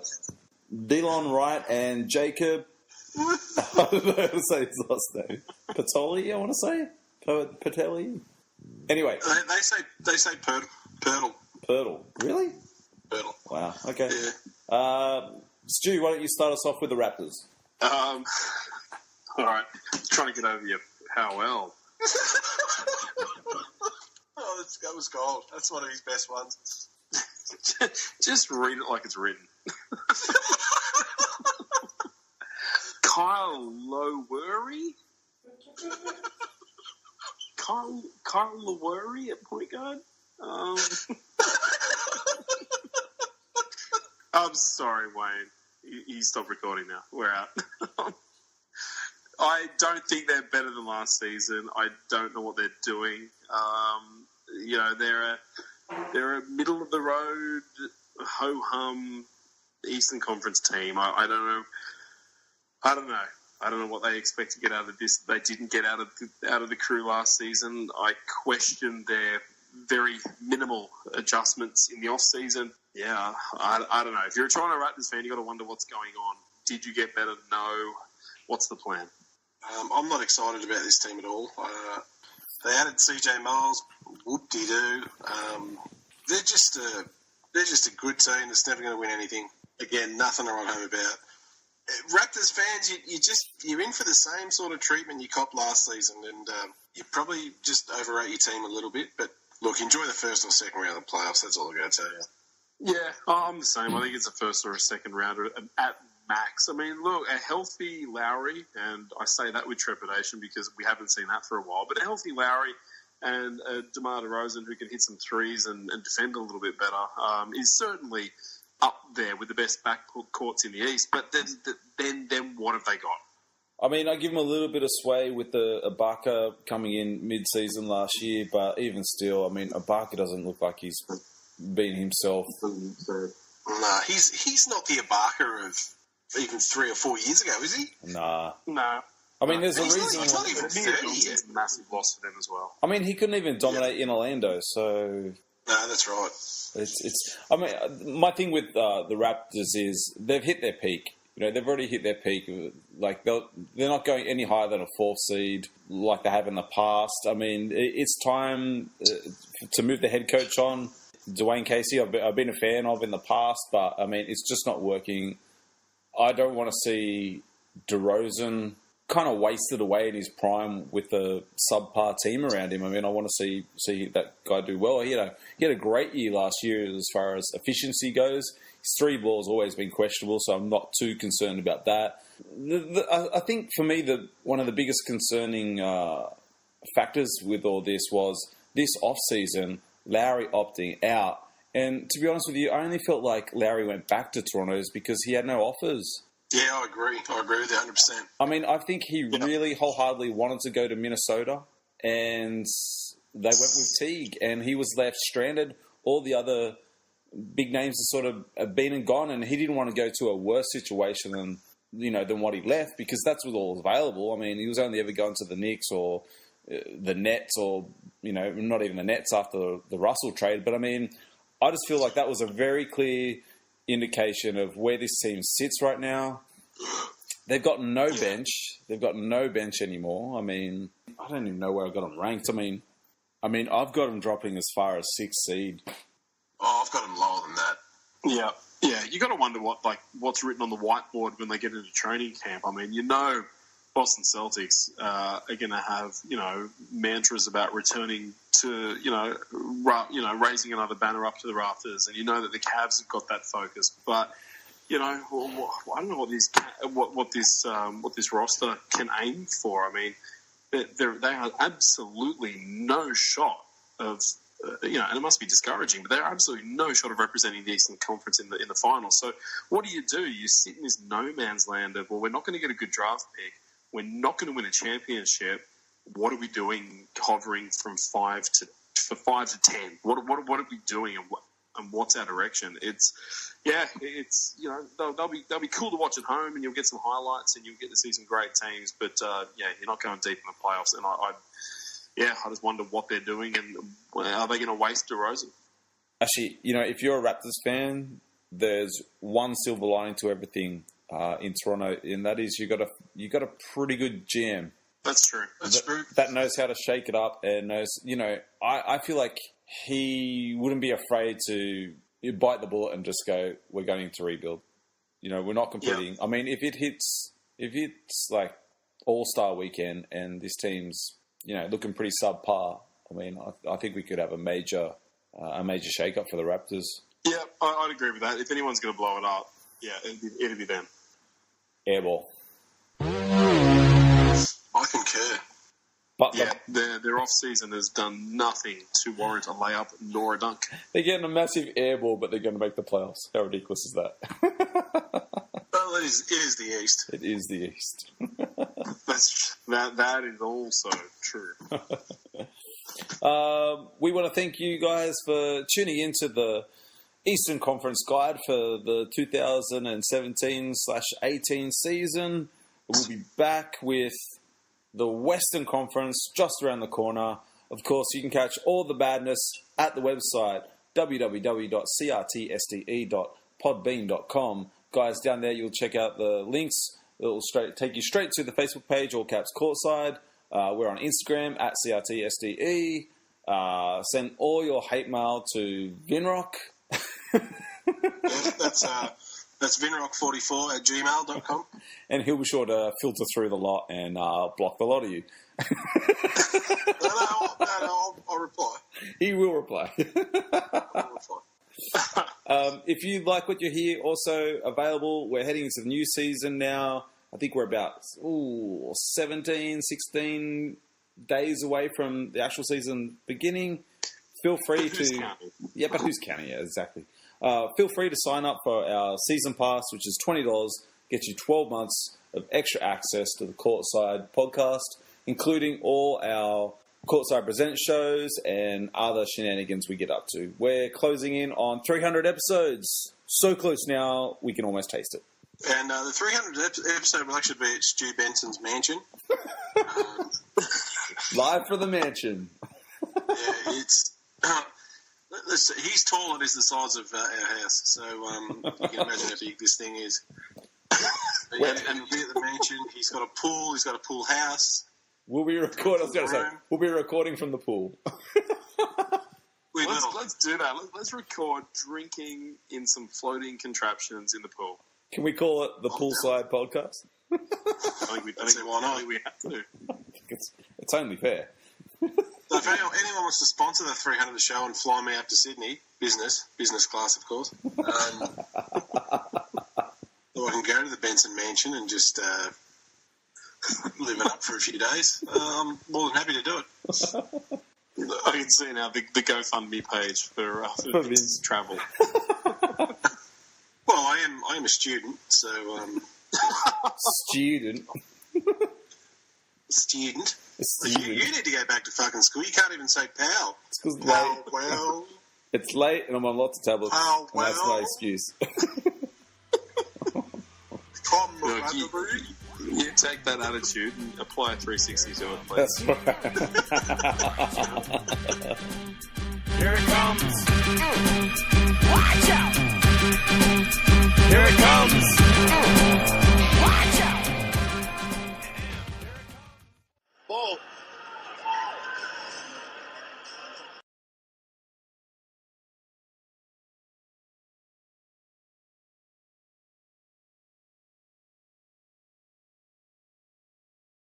Delon Wright and Jacob... I don't know how to say his last name. Patoli, I want to say? Patelli? Anyway. They say Pirtle. Pirtle. Really? Pirtle. Wow, okay. Yeah. Stu, why don't you start us off with the Raptors? All right. Trying to get over your Powell. Oh, that was gold. That's one of his best ones. Just read it like it's written. Kyle Lowry? Kyle Lowry at point guard? I'm sorry, Wayne. You stop recording now. We're out. I don't think they're better than last season. I don't know what they're doing. They're a middle of the road, ho hum Eastern Conference team. I don't know. I don't know what they expect to get out of this. They didn't get out of the crew last season. I question their very minimal adjustments in the off season. Yeah, I don't know. If you're a Toronto Raptors fan, you got to wonder what's going on. Did you get better? No. What's the plan? I'm not excited about this team at all. They added CJ Miles. Whoop-de-doo. They're just a good team that's never going to win anything. Again, nothing to write home about. Raptors fans, you're in for the same sort of treatment you copped last season, and you probably just overrate your team a little bit. But look, enjoy the first or second round of the playoffs. That's all I'm going to tell you. Yeah, I'm the same. I think it's a first or a second rounder at max. I mean, look, a healthy Lowry, and I say that with trepidation because we haven't seen that for a while, but a healthy Lowry and DeMar DeRozan who can hit some threes and defend a little bit better is certainly up there with the best backcourts in the East. But then what have they got? I mean, I give them a little bit of sway with the Ibaka coming in mid-season last year, but even still, I mean, Ibaka doesn't look like he's been himself. Nah, he's not the Ibaka of even 3 or 4 years ago, is he? Nah. No. I mean, there's a he's reason... He's not even 30 yet. It's a massive loss for them as well. I mean, he couldn't even dominate in Orlando, so... No, that's right. It's. I mean, my thing with the Raptors is they've hit their peak. You know, they've already hit their peak. Like they're not going any higher than a 4th seed like they have in the past. I mean, it's time to move the head coach on. Dwayne Casey, I've been a fan of in the past, but I mean, it's just not working. I don't want to see DeRozan kind of wasted away in his prime with a subpar team around him. I mean, I want to see that guy do well. He had a great year last year as far as efficiency goes. His 3 ball's always been questionable, so I'm not too concerned about that. I think for me, one of the biggest concerning factors with all this was this off-season, Lowry opting out. And to be honest with you, I only felt like Lowry went back to Toronto's because he had no offers. Yeah, I agree. I agree with you 100%. I mean, I think he really wholeheartedly wanted to go to Minnesota, and they went with Teague, and he was left stranded. All the other big names have sort of been and gone, and he didn't want to go to a worse situation than what he left, because that's what all was available. I mean, he was only ever going to the Knicks or the Nets, or not even the Nets after the Russell trade. But I mean, I just feel like that was a very clear indication of where this team sits right now. They've got no bench. They've got no bench anymore. I mean, I don't even know where I got them ranked. I mean, I've got them dropping as far as 6th seed. Oh, I've got them lower than that. Yeah. Yeah, you got to wonder what's written on the whiteboard when they get into training camp. I mean, Boston Celtics are going to have mantras about returning to raising another banner up to the rafters, and that the Cavs have got that focus. But I don't know what this roster can aim for. I mean, they have absolutely no shot of. And it must be discouraging, but they're absolutely no shot of representing the Eastern Conference in the finals. So what do? You sit in this no man's land of, well, we're not going to get a good draft pick. We're not going to win a championship. What are we doing hovering from 5 to 10? What are we doing, and what's our direction? They'll be cool to watch at home, and you'll get some highlights, and you'll get to see some great teams. But you're not going deep in the playoffs, and I just wonder what they're doing, and are they going to waste DeRozan? Actually, if you're a Raptors fan, there's one silver lining to everything in Toronto, and that is you got a pretty good GM. That's true. That knows how to shake it up, and knows. I feel like he wouldn't be afraid to bite the bullet and just go, "We're going to rebuild." We're not completing. Yeah. I mean, if it's like All-Star weekend and this team's looking pretty subpar, I mean, I think we could have a major shake-up for the Raptors. Yeah, I'd agree with that. If anyone's going to blow it up, it'd be them. Airball. I concur. But their off-season has done nothing to warrant a layup nor a dunk. They're getting a massive airball, but they're going to make the playoffs. How ridiculous is that? Well, it is the East. It is the East. That is also true. We want to thank you guys for tuning into the Eastern Conference Guide for the 2017/18 season. We'll be back with the Western Conference just around the corner. Of course, you can catch all the badness at the website www.CRTSDE.podbean.com. Guys, down there you'll check out the links. It'll take you straight to the Facebook page, all caps Courtside. We're on Instagram at CRTSDE. Send all your hate mail to Vinrock. That's vinrock44@gmail.com. And he'll be sure to filter through the lot and block the lot of you. I'll reply. He will reply. I'll reply. If you like what you hear, also available, we're heading into the new season now. I think we're about 17, 16 days away from the actual season beginning. Feel free to... counting? Yeah, but who's counting? Yeah, exactly. Feel free to sign up for our Season Pass, which is $20, gets you 12 months of extra access to the Courtside podcast, including all our Courtside Present shows and other shenanigans we get up to. We're closing in on 300 episodes. So close now, we can almost taste it. And the 300th episode will actually be at Stu Benson's mansion. Live from the mansion. Yeah, it's... he's tall and is the size of our house, so you can imagine how big this thing is. And he'll be at the mansion. He's got a pool. He's got a pool house. We'll be recording from the pool. Let's do that. Let's record drinking in some floating contraptions in the pool. Can we call it the Poolside Podcast? I think See, why not? we have to. It's only fair. So if anyone wants to sponsor the 300 show and fly me up to Sydney, business class, of course, so I can go to the Benson Mansion and just live it up for a few days, I'm more than happy to do it. I can see now the GoFundMe page for Vince's travel. Well, I am a student, so Student. student. Student. You need to go back to fucking school. You can't even say pal. It's 'cause Pal, well, it's late and I'm on lots of tablets. Oh, And that's my well. excuse. come Look, on, you take that attitude and apply a 360 to it, please. That's right. Here it comes. Watch out! Here it comes. Watch out! Ball.